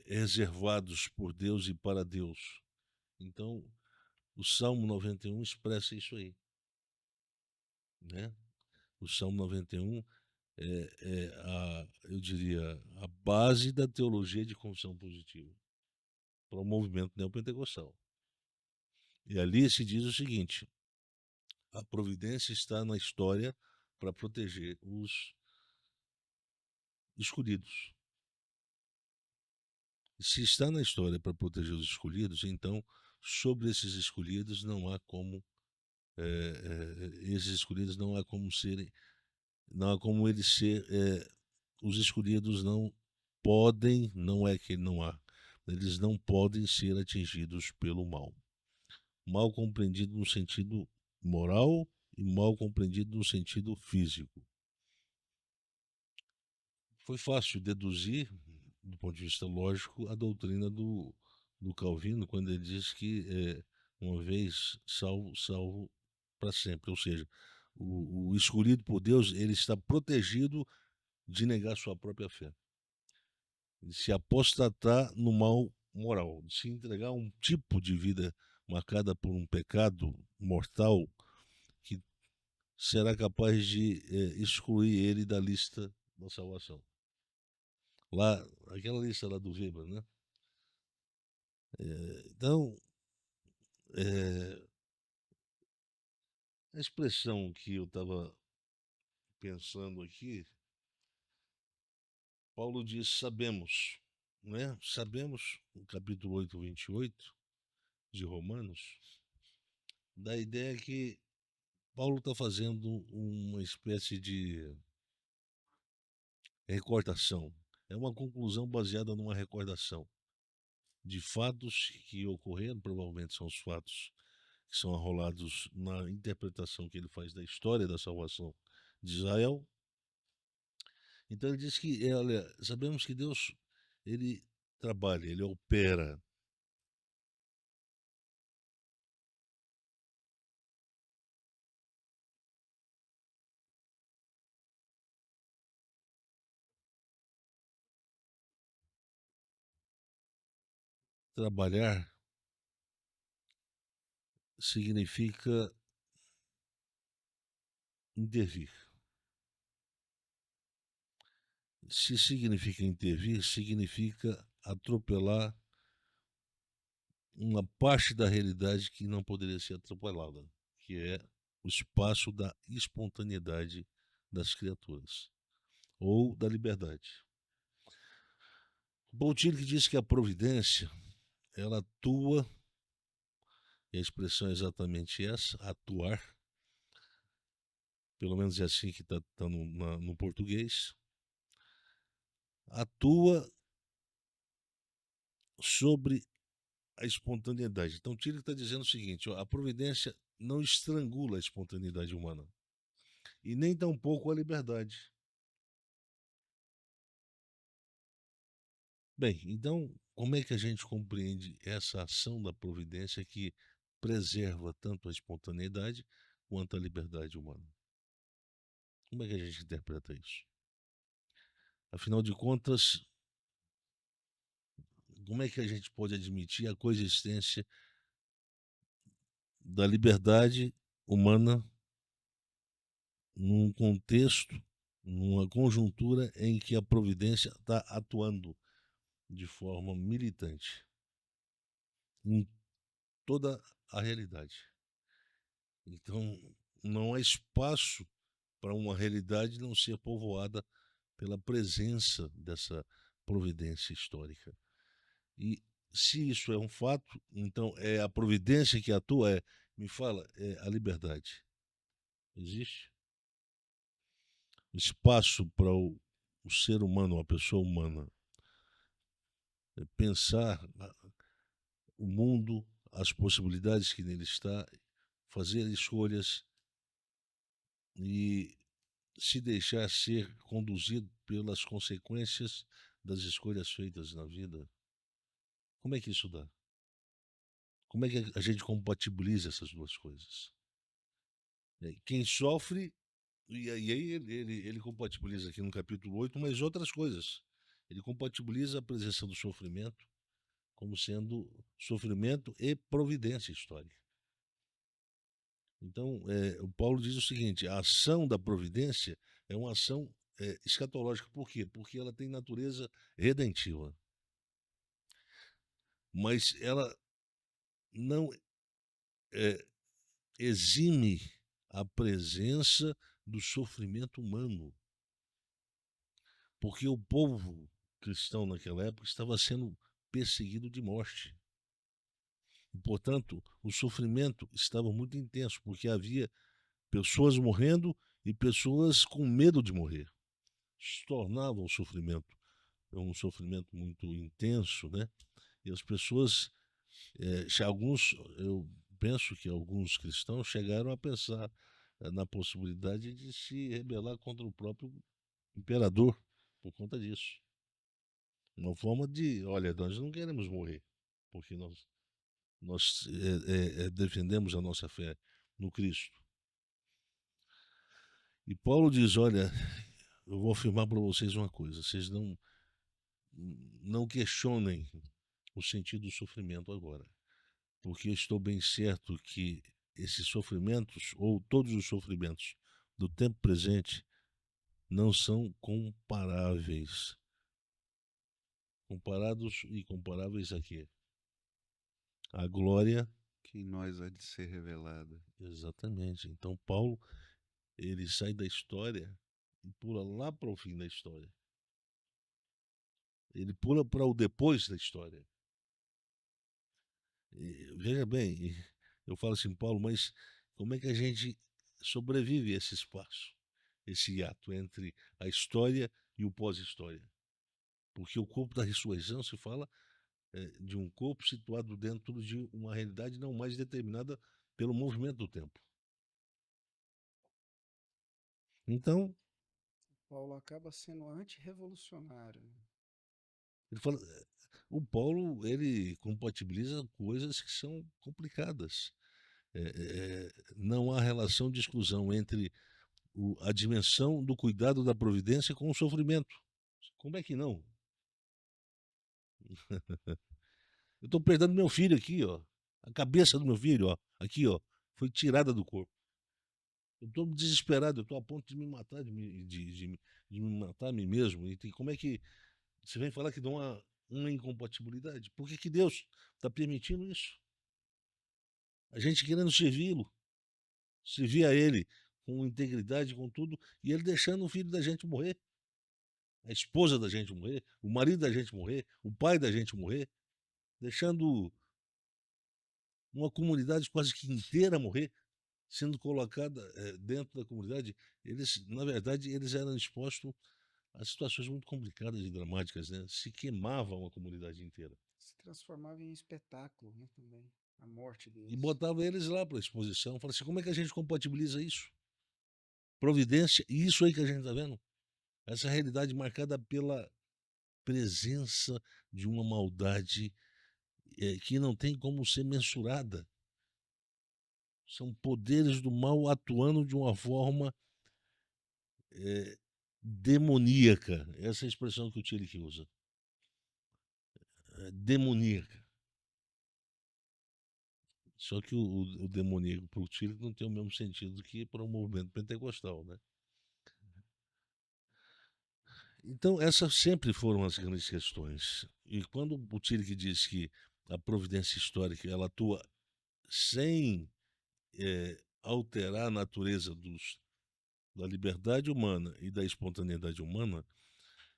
reservados por Deus e para Deus. Então, o Salmo 91 expressa isso aí, né? O Salmo 91 eu diria, a base da teologia de confissão positiva para o movimento neopentecostal. E ali se diz o seguinte: a providência está na história para proteger os escolhidos. E se está na história para proteger os escolhidos, então sobre esses escolhidos não há como esses escolhidos não há como serem, não há como eles ser, os escolhidos não podem, não é que não há, eles não podem ser atingidos pelo mal. Mal compreendido no sentido moral e mal compreendido no sentido físico. Foi fácil deduzir, do ponto de vista lógico, a doutrina do Calvino, quando ele diz que uma vez salvo, salvo para sempre. Ou seja, o escolhido por Deus, ele está protegido de negar sua própria fé, de se apostatar no mal moral, de se entregar a um tipo de vida marcada por um pecado mortal que será capaz de excluir ele da lista da salvação. Lá, aquela lista lá do Weber, né? Então, a expressão que eu estava pensando aqui, Paulo diz: sabemos, né? Sabemos, no capítulo 8, 28 de Romanos, da ideia que Paulo está fazendo uma espécie de recordação. É uma conclusão baseada numa recordação de fatos que ocorreram, provavelmente são os fatos que são arrolados na interpretação que ele faz da história da salvação de Israel. Então ele diz que, olha, sabemos que Deus, ele trabalha, ele opera. Trabalhar significa intervir. Se significa intervir, significa atropelar uma parte da realidade que não poderia ser atropelada, que é o espaço da espontaneidade das criaturas, ou da liberdade. Paul Tillich diz que a providência, ela atua, e a expressão é exatamente essa, atuar, pelo menos é assim que está no português, atua sobre a espontaneidade. Então, Tillich está dizendo o seguinte: ó, a providência não estrangula a espontaneidade humana e nem tampouco a liberdade. Bem, então, como é que a gente compreende essa ação da providência que preserva tanto a espontaneidade quanto a liberdade humana? Como é que a gente interpreta isso? Afinal de contas, como é que a gente pode admitir a coexistência da liberdade humana num contexto, numa conjuntura em que a providência está atuando de forma militante em toda a realidade? Então, não há espaço para uma realidade não ser povoada pela presença dessa providência histórica. E se isso é um fato, então é a providência que atua, me fala, é a liberdade. Existe espaço para o ser humano, a pessoa humana, pensar o mundo, as possibilidades que nele está, fazer escolhas e se deixar ser conduzido pelas consequências das escolhas feitas na vida. Como é que isso dá? Como é que a gente compatibiliza essas duas coisas? Quem sofre, e aí ele compatibiliza aqui no capítulo 8, mas outras coisas. Ele compatibiliza a presença do sofrimento como sendo sofrimento e providência histórica. Então, o Paulo diz o seguinte: a ação da providência é uma ação escatológica. Por quê? Porque ela tem natureza redentiva. Mas ela não exime a presença do sofrimento humano. Porque o povo cristão naquela época estava sendo perseguido de morte. E, portanto, o sofrimento estava muito intenso, porque havia pessoas morrendo e pessoas com medo de morrer. Isso tornava o sofrimento um sofrimento muito intenso, né? E as pessoas, alguns, eu penso que alguns cristãos chegaram a pensar na possibilidade de se rebelar contra o próprio imperador por conta disso. Uma forma de, olha, nós não queremos morrer, porque nós defendemos a nossa fé no Cristo. E Paulo diz, olha, eu vou afirmar para vocês uma coisa, vocês não questionem o sentido do sofrimento agora, porque eu estou bem certo que esses sofrimentos, ou todos os sofrimentos do tempo presente, não são comparáveis. Comparados e comparáveis a quê? A glória que em nós há de ser revelada. Exatamente. Então Paulo, ele sai da história e pula lá para o fim da história. Ele pula para o depois da história. E, veja bem, eu falo assim, Paulo, mas como é que a gente sobrevive esse espaço, esse hiato entre a história e o pós-história. Porque o corpo da ressurreição se fala de um corpo situado dentro de uma realidade não mais determinada pelo movimento do tempo. Então, Paulo acaba sendo antirrevolucionário, né? ele fala, o Paulo ele compatibiliza coisas que são complicadas. Não há relação de exclusão entre a dimensão do cuidado da providência com o sofrimento. Como é que não? Eu estou perdendo meu filho aqui, ó. A cabeça do meu filho, ó, aqui, ó, foi tirada do corpo. Eu estou desesperado, eu estou a ponto de me matar, de me matar a mim mesmo. E como é que você vem falar que não há uma incompatibilidade? Por que Deus está permitindo isso? A gente querendo servi-lo, servir a Ele com integridade, com tudo, e Ele deixando o filho da gente morrer, a esposa da gente morrer, o marido da gente morrer, o pai da gente morrer, deixando uma comunidade quase que inteira morrer, sendo colocada dentro da comunidade. Eles, na verdade, eles eram expostos a situações muito complicadas e dramáticas, né? Se queimava uma comunidade inteira. Se transformava em espetáculo, né, também, a morte E deles. botava eles lá para exposição. Fala assim, como é que a gente compatibiliza isso? Providência, e isso aí que a gente está vendo. Essa realidade marcada pela presença de uma maldade que não tem como ser mensurada. São poderes do mal atuando de uma forma demoníaca. Essa é a expressão que o Tillich usa. Demoníaca. Só que o demoníaco para o Tillich não tem o mesmo sentido que para o movimento pentecostal, né? Então, essas sempre foram as grandes questões. E quando o Tillich diz que a providência histórica ela atua sem alterar a natureza da liberdade humana e da espontaneidade humana,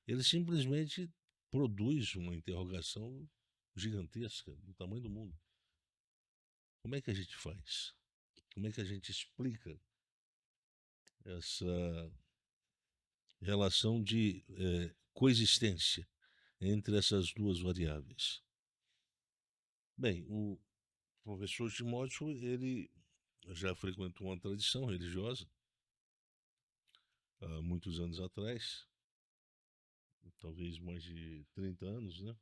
ele simplesmente produz uma interrogação gigantesca do tamanho do mundo. Como é que a gente faz? Como é que a gente explica essa relação de coexistência entre essas duas variáveis? Bem, o professor Timóteo, ele já frequentou uma tradição religiosa há muitos anos atrás, talvez mais de 30 anos, né?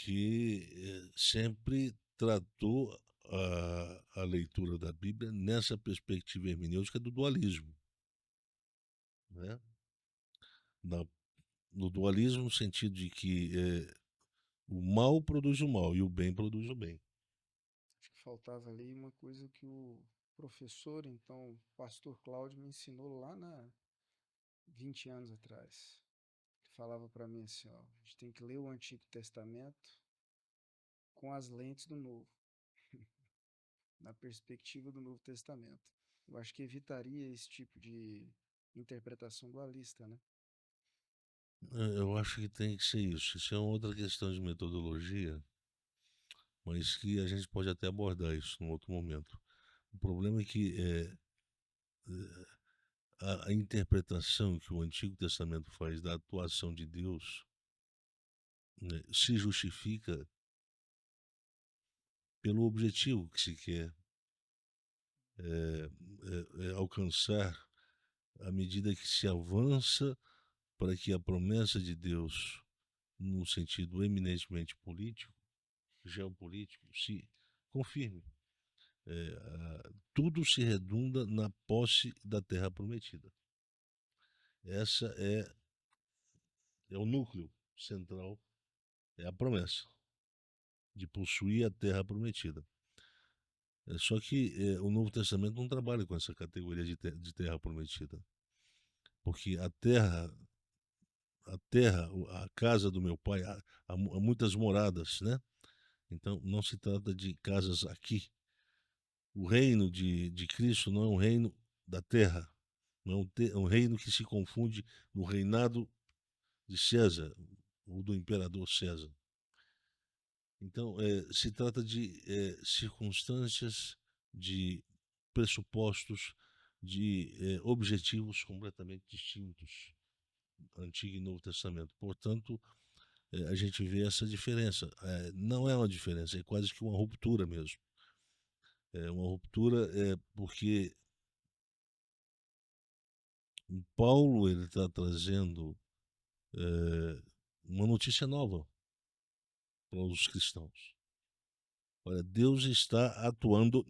Que sempre tratou a leitura da Bíblia nessa perspectiva hermenêutica do dualismo, né? No dualismo, no sentido de que o mal produz o mal e o bem produz o bem. Acho que faltava ali uma coisa que o professor, então, pastor Cláudio, me ensinou lá na 20 anos atrás. Ele falava para mim assim, ó, a gente tem que ler o Antigo Testamento com as lentes do Novo, na perspectiva do Novo Testamento. Eu acho que evitaria esse tipo de interpretação dualista, né? Eu acho que tem que ser isso. Isso é uma outra questão de metodologia, mas que a gente pode até abordar isso num outro momento. O problema é que a interpretação que o Antigo Testamento faz da atuação de Deus, né, se justifica pelo objetivo que se quer alcançar à medida que se avança para que a promessa de Deus, num sentido eminentemente político, geopolítico, se confirme. Tudo se redunda na posse da terra prometida. Essa é o núcleo central, é a promessa de possuir a terra prometida. Só que o Novo Testamento não trabalha com essa categoria de terra prometida, porque a casa do meu pai, há muitas moradas, né? Então não se trata de casas aqui. O reino de Cristo não é um reino da terra, não é um reino que se confunde no reinado de César ou do imperador César. Então se trata de circunstâncias de pressupostos de objetivos completamente distintos, Antigo e Novo Testamento. Portanto, a gente vê essa diferença. Não é uma diferença, é quase que uma ruptura mesmo. É uma ruptura porque o Paulo ele está trazendo uma notícia nova para os cristãos. Olha, Deus está atuando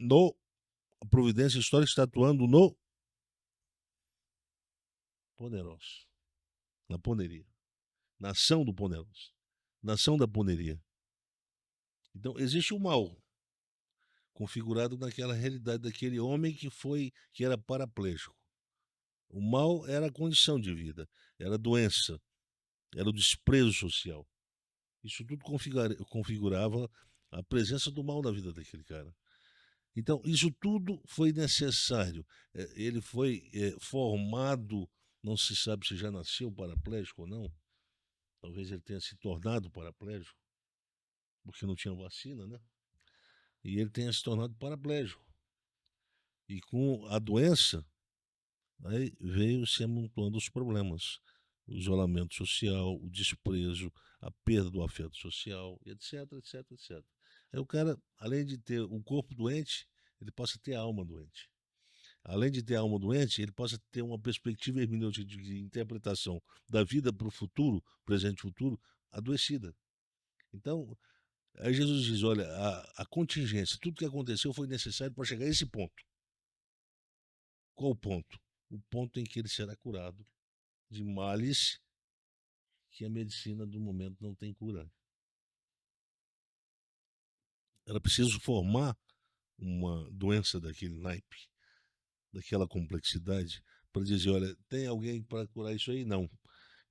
a providência histórica está atuando no poderoso, na poneria, na ação do poderoso, na ação da poneria. Então, existe o mal configurado naquela realidade daquele homem que era paraplégico. O mal era a condição de vida, era a doença, era o desprezo social. Isso tudo configurava a presença do mal na vida daquele cara. Então, isso tudo foi necessário. Ele foi formado, não se sabe se já nasceu paraplégico ou não. Talvez ele tenha se tornado paraplégico, porque não tinha vacina, né? E ele tenha se tornado paraplégico. E com a doença, aí veio se amontoando os problemas. O isolamento social, o desprezo, a perda do afeto social, etc, etc, etc. Aí o cara, além de ter o corpo doente, ele passa a ter a alma doente. Além de ter a alma doente, ele possa ter uma perspectiva hermenêutica de interpretação da vida para o futuro, presente e futuro, adoecida. Então, aí Jesus diz, olha, a contingência, tudo que aconteceu foi necessário para chegar a esse ponto. Qual o ponto? O ponto em que ele será curado de males que a medicina do momento não tem cura. Era preciso formar uma doença daquele naipe, daquela complexidade, para dizer, olha, tem alguém para curar isso aí? Não.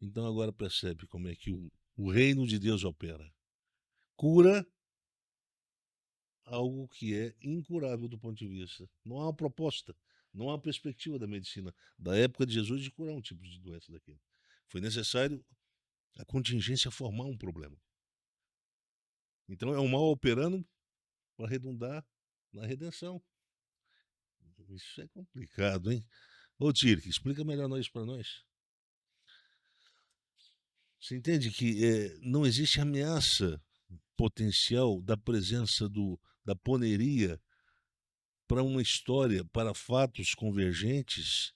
Então agora percebe como é que o reino de Deus opera. Cura algo que é incurável do ponto de vista. Não há uma proposta, não há uma perspectiva da medicina da época de Jesus de curar um tipo de doença daquele. Foi necessário a contingência formar um problema. Então é o mal operando para redundar na redenção. Isso é complicado, hein? Ô Tirk, explica melhor isso para nós. Você entende que não existe ameaça potencial da presença da poneria para uma história, para fatos convergentes,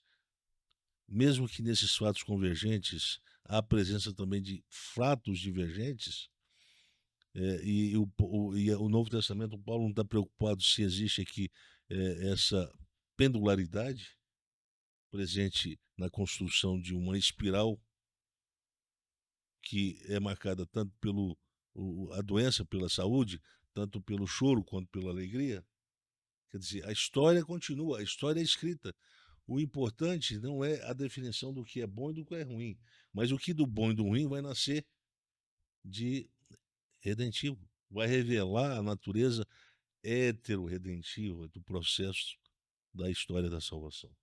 mesmo que nesses fatos convergentes há a presença também de fatos divergentes, e o Novo Testamento, o Paulo não está preocupado se existe aqui essa pendularidade presente na construção de uma espiral que é marcada tanto a doença, pela saúde, tanto pelo choro quanto pela alegria. Quer dizer, a história continua, a história é escrita. O importante não é a definição do que é bom e do que é ruim, mas o que do bom e do ruim vai nascer de redentivo, vai revelar a natureza hetero-redentiva do processo da história da salvação.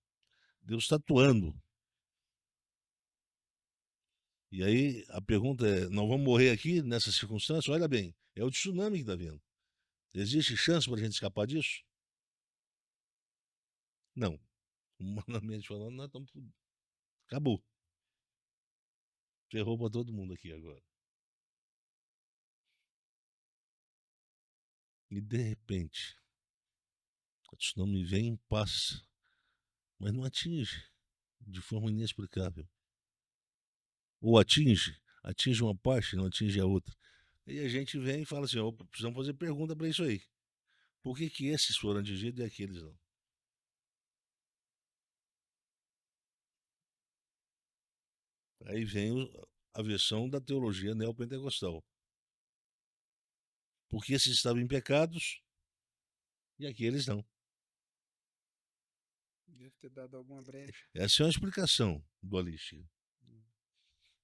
Deus está atuando. E aí a pergunta é: nós vamos morrer aqui nessa circunstância? Olha bem, é o tsunami que está vindo. Existe chance para a gente escapar disso? Não. Humanamente falando, nós estamos. Acabou. Ferrou para todo mundo aqui agora. E de repente, o tsunami vem, passa, mas não atinge de forma inexplicável. Ou atinge uma parte, não atinge a outra. E a gente vem e fala assim: opa, precisamos fazer pergunta para isso aí. Por que esses foram atingidos e aqueles não? Aí vem a versão da teologia neopentecostal. Porque esses estavam em pecados e aqueles não. Deve ter dado alguma brecha. Essa é uma explicação dualística.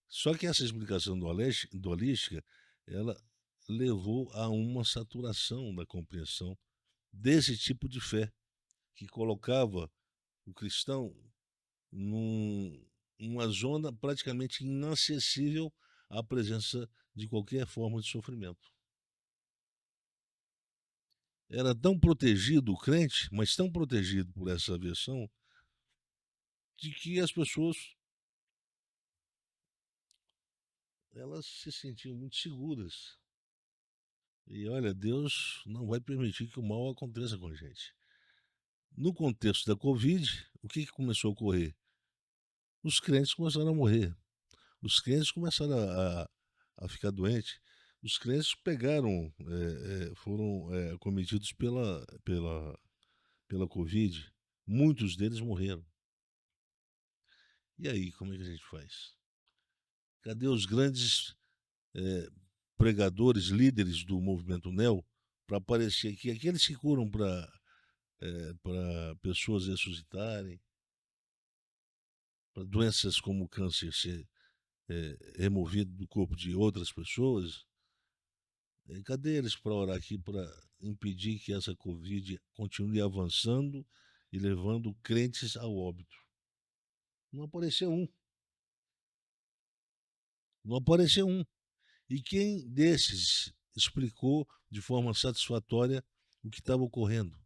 Só que essa explicação dualística, ela levou a uma saturação da compreensão desse tipo de fé, que colocava o cristão numa zona praticamente inacessível à presença de qualquer forma de sofrimento. era tão protegido, o crente, mas tão protegido por essa versão, de que as pessoas elas se sentiam muito seguras. E olha, Deus não vai permitir que o mal aconteça com a gente. No contexto da Covid, o que começou a ocorrer? Os crentes começaram a morrer. Os crentes começaram a ficar doentes. Os crentes pegaram, foram acometidos pela Covid. Muitos deles morreram. E aí, como é que a gente faz? Cadê os grandes pregadores, líderes do movimento NEO, para aparecer aqui? Aqueles que curam para pessoas ressuscitarem, para doenças como o câncer ser removido do corpo de outras pessoas. Cadê eles para orar aqui para impedir que essa Covid continue avançando e levando crentes ao óbito? Não apareceu um. Não apareceu um. E quem desses explicou de forma satisfatória o que estava ocorrendo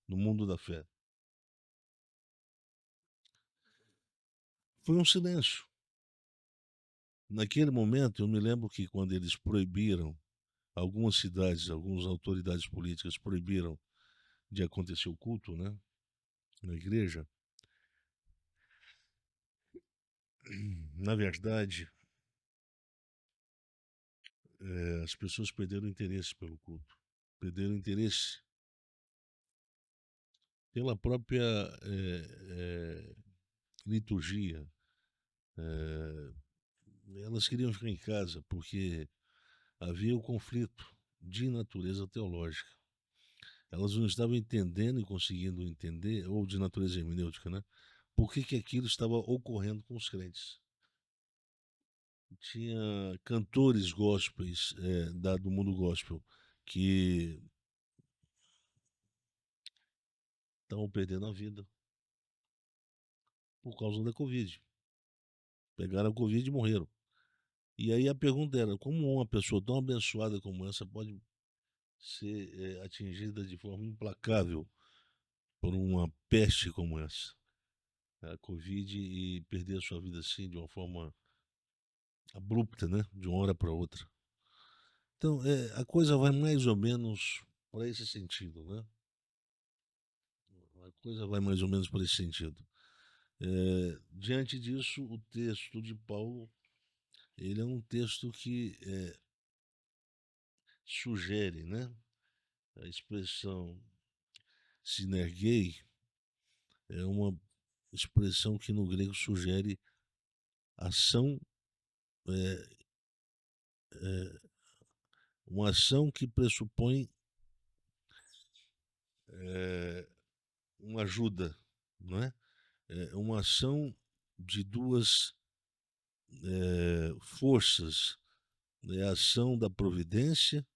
no mundo da fé? Foi um silêncio. Naquele momento, eu me lembro que quando eles proibiram, algumas cidades, algumas autoridades políticas proibiram de acontecer o culto, né, na igreja. Na verdade, as pessoas perderam interesse pelo culto, perderam interesse pela própria liturgia. Elas queriam ficar em casa porque havia o conflito de natureza teológica. Elas não estavam entendendo e conseguindo entender, ou de natureza hermenêutica, né? Por que aquilo estava ocorrendo com os crentes. Tinha cantores gospels do mundo gospel que estavam perdendo a vida por causa da Covid. Pegaram a Covid e morreram. E aí a pergunta era, como uma pessoa tão abençoada como essa pode ser atingida de forma implacável por uma peste como essa, a Covid, e perder a sua vida assim de uma forma abrupta, né? De uma hora para outra. Então, a coisa vai mais ou menos para esse sentido, né? A coisa vai mais ou menos para esse sentido. Diante disso, o texto de Paulo, ele é um texto que sugere, né? A expressão sinergei é uma expressão que no grego sugere ação, é, é, uma ação que pressupõe uma ajuda, não é? Uma ação de duas forças, é a ação da providência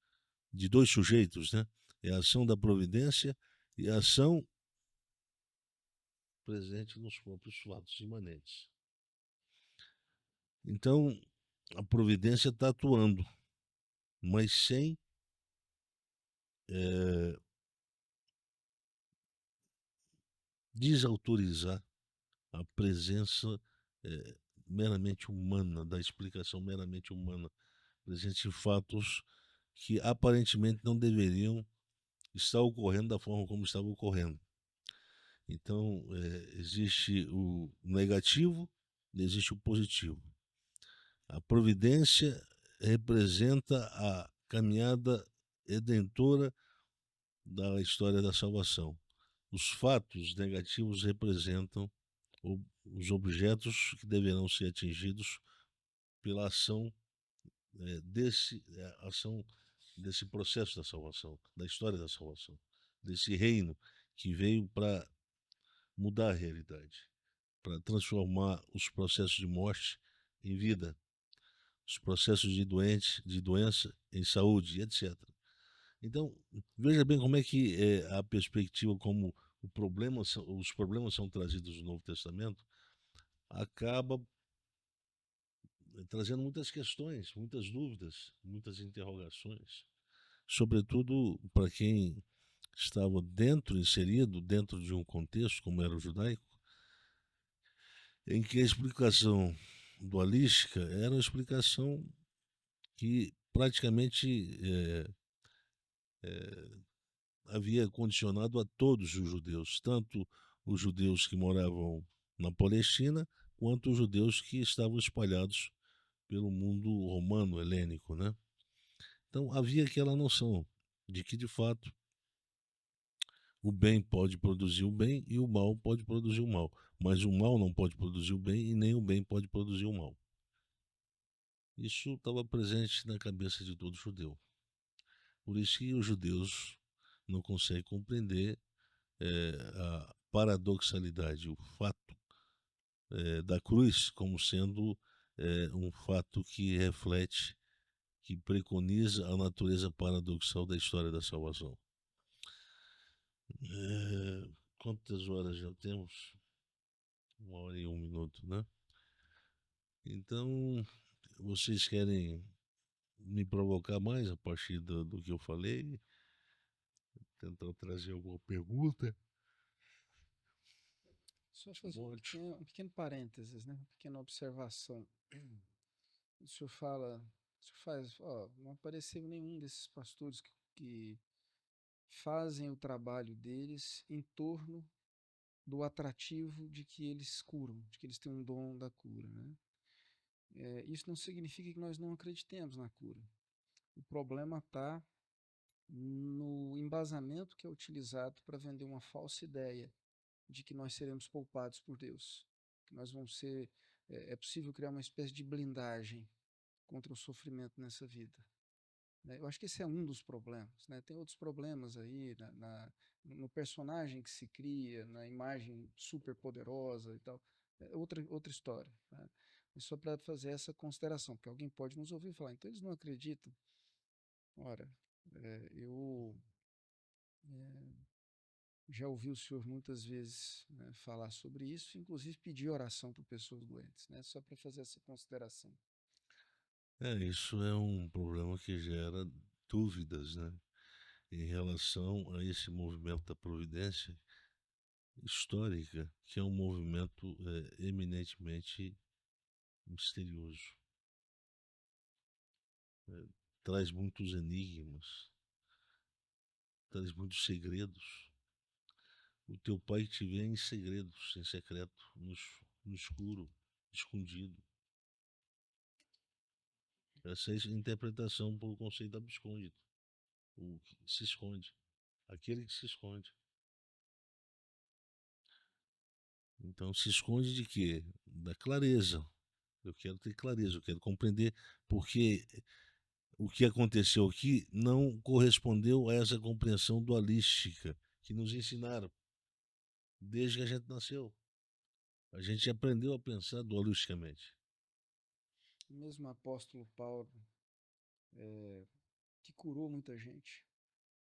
de dois sujeitos, né? É a ação da providência e a ação presente nos próprios fatos imanentes. Então, a providência está atuando, mas sem desautorizar a presença meramente humana, da explicação meramente humana, presente em fatos que aparentemente não deveriam estar ocorrendo da forma como estava ocorrendo. Então, existe o negativo e existe o positivo. A providência representa a caminhada redentora da história da salvação. Os fatos negativos representam os objetos que deverão ser atingidos pela ação desse processo da salvação, da história da salvação, desse reino que veio para mudar a realidade, para transformar os processos de morte em vida, os processos de doença em saúde, etc. Então, veja bem como é que a perspectiva como os problemas são trazidos no Novo Testamento acaba trazendo muitas questões, muitas dúvidas, muitas interrogações, sobretudo para quem estava inserido dentro de um contexto, como era o judaico, em que a explicação dualística era uma explicação que praticamente havia condicionado a todos os judeus, tanto os judeus que moravam na Palestina, quanto os judeus que estavam espalhados pelo mundo romano, helênico, né? Então havia aquela noção de que, de fato, o bem pode produzir o bem e o mal pode produzir o mal, mas o mal não pode produzir o bem e nem o bem pode produzir o mal. Isso estava presente na cabeça de todo judeu. Por isso que os judeus não conseguem compreender a paradoxalidade, o fato da cruz como sendo um fato que reflete, que preconiza a natureza paradoxal da história da salvação. Quantas horas já temos? 1 hora e 1 minuto, né? Então, vocês querem me provocar mais a partir do que eu falei? Tentar trazer alguma pergunta? Só fazer Monte. um pequeno parênteses, né? Uma pequena observação. O senhor fala, o senhor faz, ó, não apareceu nenhum desses pastores que fazem o trabalho deles em torno do atrativo de que eles curam, de que eles têm um dom da cura, né? Isso não significa que nós não acreditemos na cura. O problema está no embasamento que é utilizado para vender uma falsa ideia de que nós seremos poupados por Deus, que nós vamos ser, é possível criar uma espécie de blindagem contra o sofrimento nessa vida. Né? Eu acho que esse é um dos problemas. Né? Tem outros problemas aí no personagem que se cria, na imagem super poderosa e tal. É outra história. Né? Mas só para fazer essa consideração, porque alguém pode nos ouvir e falar, então eles não acreditam. Ora, eu já ouvi o senhor muitas vezes, né, falar sobre isso, inclusive pedir oração por pessoas doentes, né, só para fazer essa consideração. Isso é um problema que gera dúvidas, né, em relação a esse movimento da providência histórica, que é um movimento eminentemente misterioso. Traz muitos enigmas, traz muitos segredos. O teu pai te vê em segredos, em secreto, no escuro, escondido. Essa é a interpretação por conceito abscôndito, o que se esconde, aquele que se esconde. Então se esconde de quê? Da clareza. Eu quero ter clareza, eu quero compreender porque o que aconteceu aqui não correspondeu a essa compreensão dualística que nos ensinaram desde que a gente nasceu. A gente aprendeu a pensar dualisticamente. O mesmo apóstolo Paulo, que curou muita gente,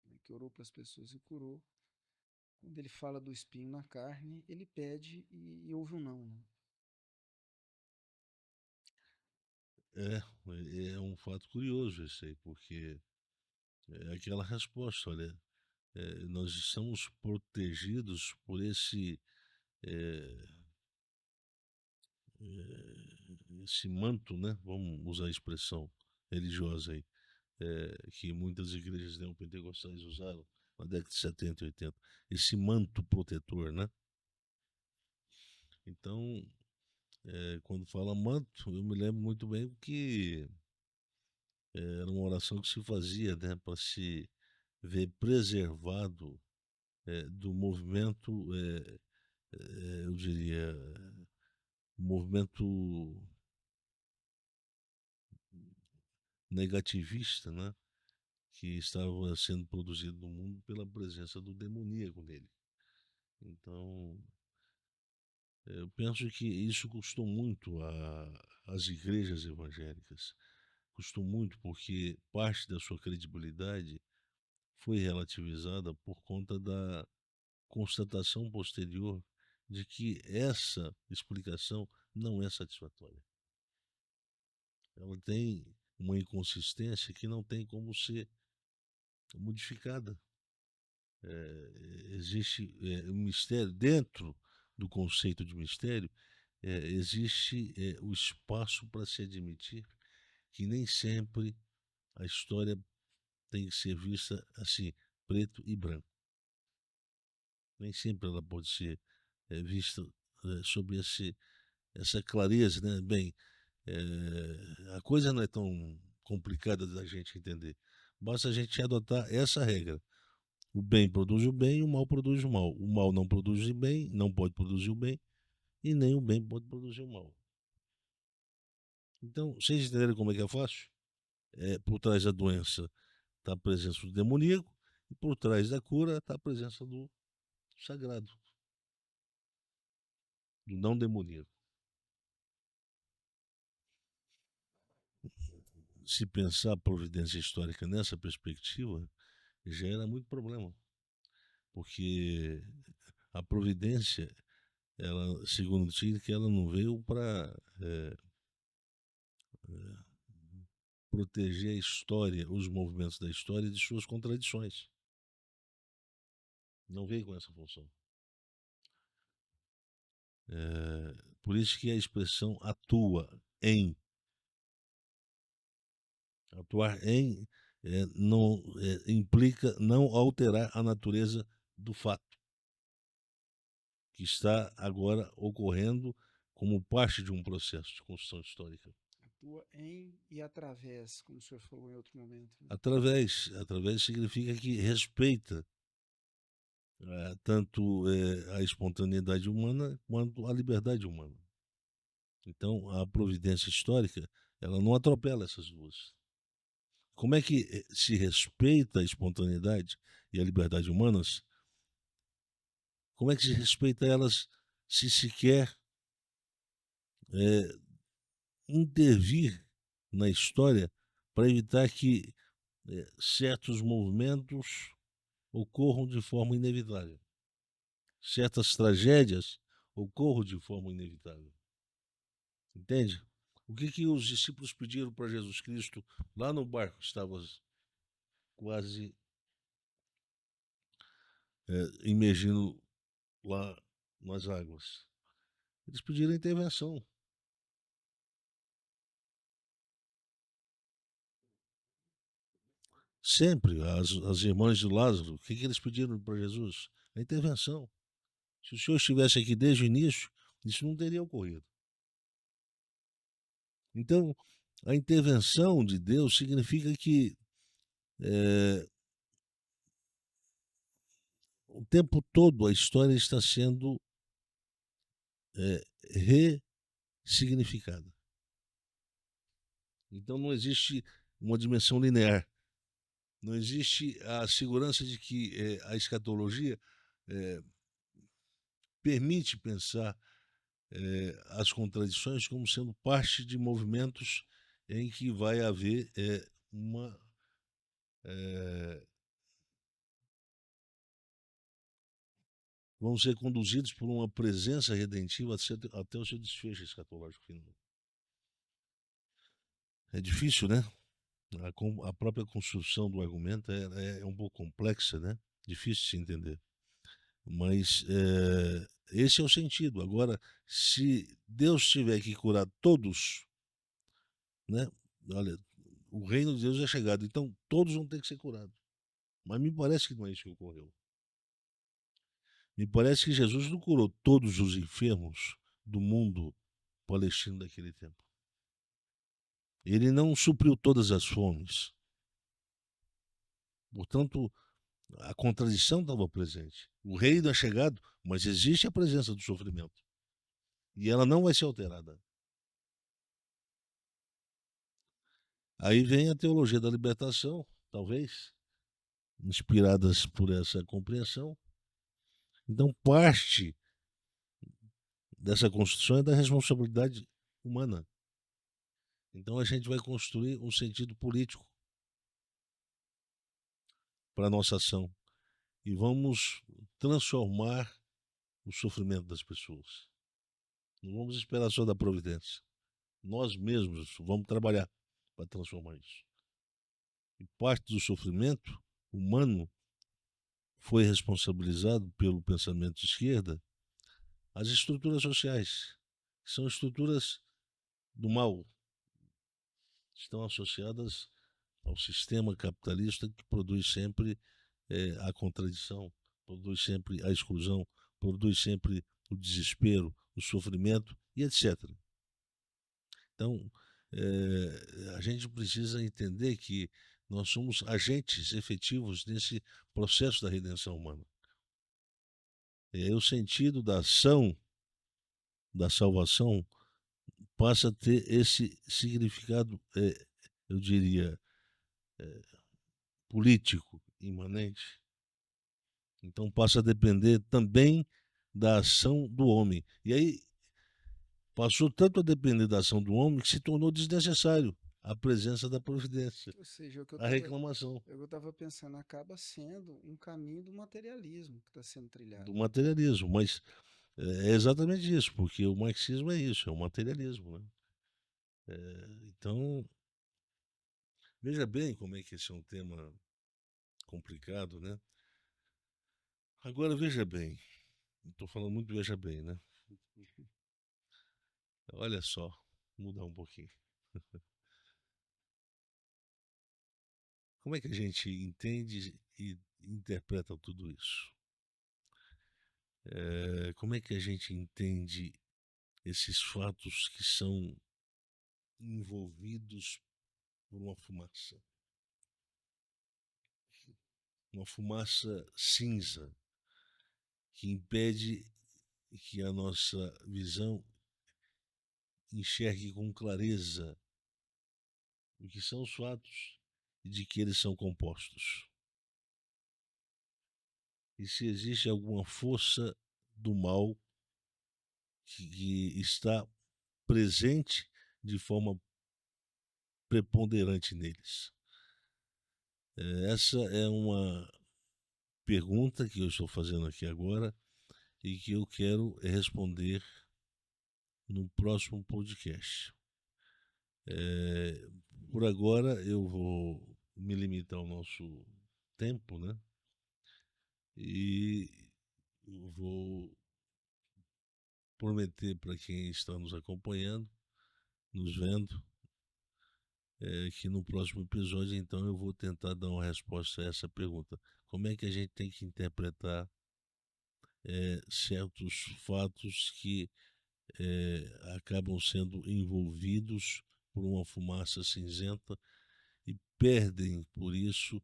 né, que orou para as pessoas e curou, quando ele fala do espinho na carne, ele pede e houve um não. Né? É um fato curioso isso aí, porque é aquela resposta, olha, nós estamos protegidos por é, esse manto, né? Vamos usar a expressão religiosa aí, que muitas igrejas neopentecostais usaram na década de 70 e 80. Esse manto protetor, né? Então, quando fala manto, eu me lembro muito bem que era uma oração que se fazia, né? Para se ver preservado do movimento, eu diria, movimento negativista, né, que estava sendo produzido no mundo pela presença do demoníaco nele. Então, eu penso que isso custou muito às igrejas evangélicas. Custou muito porque parte da sua credibilidade foi relativizada por conta da constatação posterior de que essa explicação não é satisfatória. Ela tem uma inconsistência que não tem como ser modificada. existe um mistério, dentro do conceito de mistério, existe o espaço para se admitir que nem sempre a história tem que ser vista assim, preto e branco. Nem sempre ela pode ser vista sob essa clareza, né? Bem, a coisa não é tão complicada da gente entender. Basta a gente adotar essa regra. O bem produz o bem e o mal produz o mal. O mal não produz o bem, não pode produzir o bem, e nem o bem pode produzir o mal. Então, vocês entenderam como é que é fácil? Por trás da doença está a presença do demoníaco, e por trás da cura está a presença do sagrado, do não demoníaco. Se pensar a providência histórica nessa perspectiva, gera muito problema, porque a providência, ela, segundo Tillich, ela não veio para proteger a história, os movimentos da história de suas contradições. Não veio com essa função. Por isso que a expressão atua em. Atuar em não implica não alterar a natureza do fato que está agora ocorrendo como parte de um processo de construção histórica. Atua em e através, como o senhor falou em outro momento. Né? Através significa que respeita tanto a espontaneidade humana quanto a liberdade humana. Então, a providência histórica, ela não atropela essas duas. Como é que se respeita a espontaneidade e a liberdade humanas? Como é que se respeita elas se quer intervir na história para evitar que certos movimentos ocorram de forma inevitável? Certas tragédias ocorram de forma inevitável. Entende? O que os discípulos pediram para Jesus Cristo lá no barco? Estava quase imergindo lá nas águas. Eles pediram intervenção. Sempre, as irmãs de Lázaro, o que eles pediram para Jesus? A intervenção. Se o Senhor estivesse aqui desde o início, isso não teria ocorrido. Então, a intervenção de Deus significa que o tempo todo a história está sendo ressignificada. Então não existe uma dimensão linear. Não existe a segurança de que a escatologia permite pensar as contradições como sendo parte de movimentos em que vai haver uma vão ser conduzidos por uma presença redentiva até o seu desfecho escatológico final. É difícil, né? A própria construção do argumento é um pouco complexa, né? Difícil de se entender. Mas esse é o sentido. Agora, se Deus tiver que curar todos, né? Olha, o reino de Deus é chegado, então todos vão ter que ser curados. Mas me parece que não é isso que ocorreu. Me parece que Jesus não curou todos os enfermos do mundo palestino daquele tempo. Ele não supriu todas as fomes. Portanto, a contradição estava presente. O reino é chegado, mas existe a presença do sofrimento. E ela não vai ser alterada. Aí vem a teologia da libertação, talvez, inspiradas por essa compreensão. Então, parte dessa construção é da responsabilidade humana. Então, a gente vai construir um sentido político para a nossa ação. E vamos transformar o sofrimento das pessoas. Não vamos esperar só da providência. Nós mesmos vamos trabalhar para transformar isso. E parte do sofrimento humano foi responsabilizado pelo pensamento de esquerda as estruturas sociais, que são estruturas do mal, estão associadas ao sistema capitalista que produz sempre a contradição, produz sempre a exclusão, produz sempre o desespero, o sofrimento e etc. Então, a gente precisa entender que nós somos agentes efetivos nesse processo da redenção humana. E aí o sentido da ação, da salvação, passa a ter esse significado, eu diria, político imanente. Então passa a depender também da ação do homem. E aí passou tanto a depender da ação do homem que se tornou desnecessário a presença da providência, Ou seja, a reclamação eu estava pensando, acaba sendo um caminho do materialismo que está sendo do trilhado. materialismo. Mas é exatamente isso, porque o marxismo é isso, é o materialismo. Né? Então, veja bem como é que esse é um tema complicado, né? Agora, veja bem, estou falando muito veja bem, né? Olha só, mudar um pouquinho. Como é que a gente entende e interpreta tudo isso? Como é que a gente entende esses fatos que são envolvidos por uma fumaça cinza que impede que a nossa visão enxergue com clareza o que são os fatos e de que eles são compostos. E se existe alguma força do mal que está presente de forma preponderante neles. Essa é uma pergunta que eu estou fazendo aqui agora e que eu quero responder no próximo podcast. Por agora eu vou me limitar ao nosso tempo, né? E eu vou prometer para quem está nos acompanhando, nos vendo, que no próximo episódio, então, eu vou tentar dar uma resposta a essa pergunta. Como é que a gente tem que interpretar certos fatos que acabam sendo envolvidos por uma fumaça cinzenta e perdem, por isso,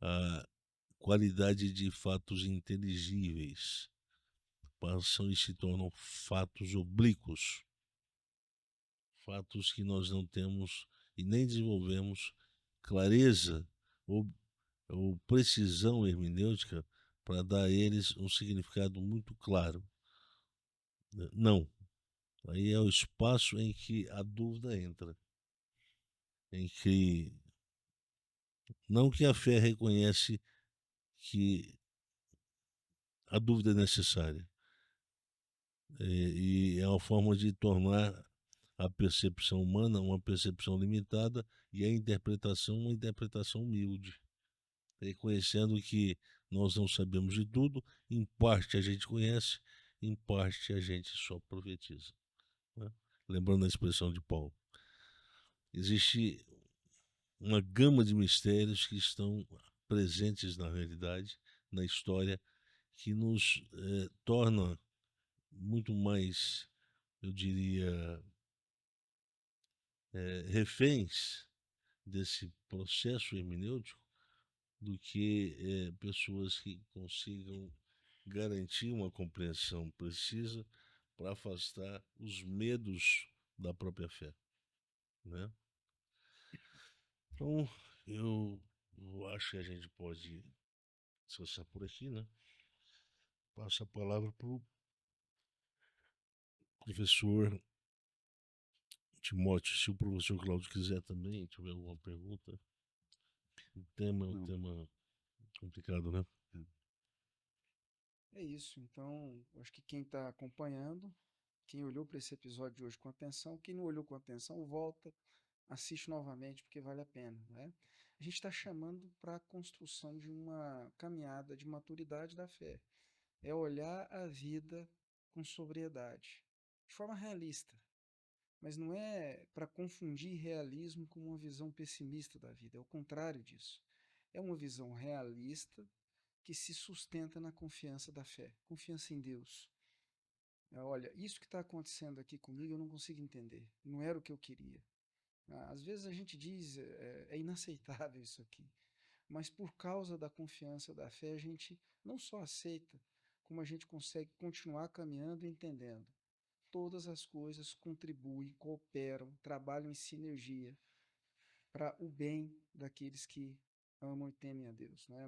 a qualidade de fatos inteligíveis, passam e se tornam fatos oblíquos, fatos que nós não temos e nem desenvolvemos clareza ou precisão hermenêutica para dar a eles um significado muito claro. Não. Aí é o espaço em que a dúvida entra, em que não que a fé reconhece que a dúvida é necessária, e é uma forma de tornar a percepção humana uma percepção limitada e a interpretação uma interpretação humilde, reconhecendo que nós não sabemos de tudo, em parte a gente conhece, em parte a gente só profetiza. Né? Lembrando a expressão de Paulo. Existe uma gama de mistérios que estão presentes na realidade, na história, que nos torna muito mais, eu diria, reféns desse processo hermenêutico do que pessoas que consigam garantir uma compreensão precisa para afastar os medos da própria fé, né? Então, eu acho que a gente pode descansar por aqui, né? Passo a palavra para o professor Timóteo. Se o professor Cláudio quiser também, tiver alguma pergunta. O tema é um Não. tema complicado, né? É isso. Então, acho que quem está acompanhando, quem olhou para esse episódio de hoje com atenção, quem não olhou com atenção, volta, assiste novamente, porque vale a pena, né? a gente está chamando para a construção de uma caminhada de maturidade da fé. É olhar a vida com sobriedade, de forma realista. Mas não é para confundir realismo com uma visão pessimista da vida, é o contrário disso. É uma visão realista que se sustenta na confiança da fé, confiança em Deus. Olha, isso que está acontecendo aqui comigo eu não consigo entender, não era o que eu queria. Às vezes a gente diz, é inaceitável isso aqui, mas por causa da confiança da fé, a gente não só aceita, como a gente consegue continuar caminhando e entendendo. Todas as coisas contribuem, cooperam, trabalham em sinergia para o bem daqueles que amam e temem a Deus, né?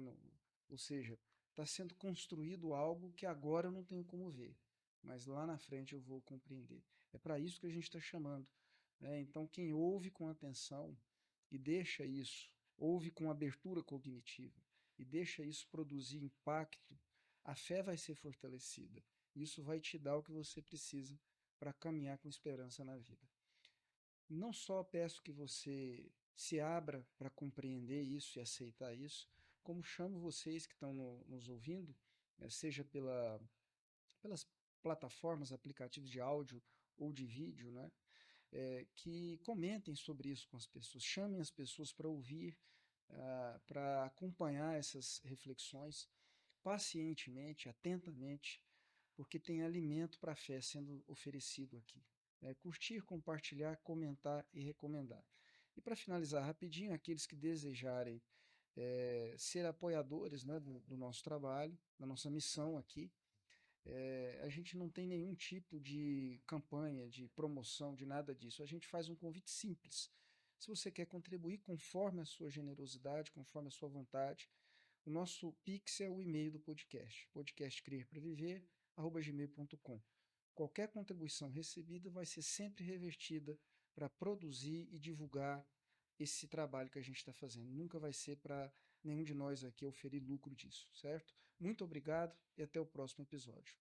Ou seja, está sendo construído algo que agora eu não tenho como ver, mas lá na frente eu vou compreender. É para isso que a gente está chamando, né? Então, quem ouve com atenção e deixa isso, ouve com abertura cognitiva e deixa isso produzir impacto, a fé vai ser fortalecida. Isso vai te dar o que você precisa para caminhar com esperança na vida. Não só peço que você se abra para compreender isso e aceitar isso, como chamo vocês que estão nos ouvindo, seja pelas plataformas, aplicativos de áudio ou de vídeo, né, que comentem sobre isso com as pessoas, chamem as pessoas para ouvir, para acompanhar essas reflexões pacientemente, atentamente, porque tem alimento para a fé sendo oferecido aqui. Curtir, compartilhar, comentar e recomendar. E para finalizar rapidinho, aqueles que desejarem ser apoiadores, né, do nosso trabalho, da nossa missão aqui, a gente não tem nenhum tipo de campanha, de promoção, de nada disso. A gente faz um convite simples. Se você quer contribuir conforme a sua generosidade, conforme a sua vontade, o nosso Pix é o e-mail do podcast, podcastcriarpraviver@gmail.com. Qualquer contribuição recebida vai ser sempre revertida para produzir e divulgar esse trabalho que a gente está fazendo. Nunca vai ser para nenhum de nós aqui oferir lucro disso, certo? Muito obrigado e até o próximo episódio.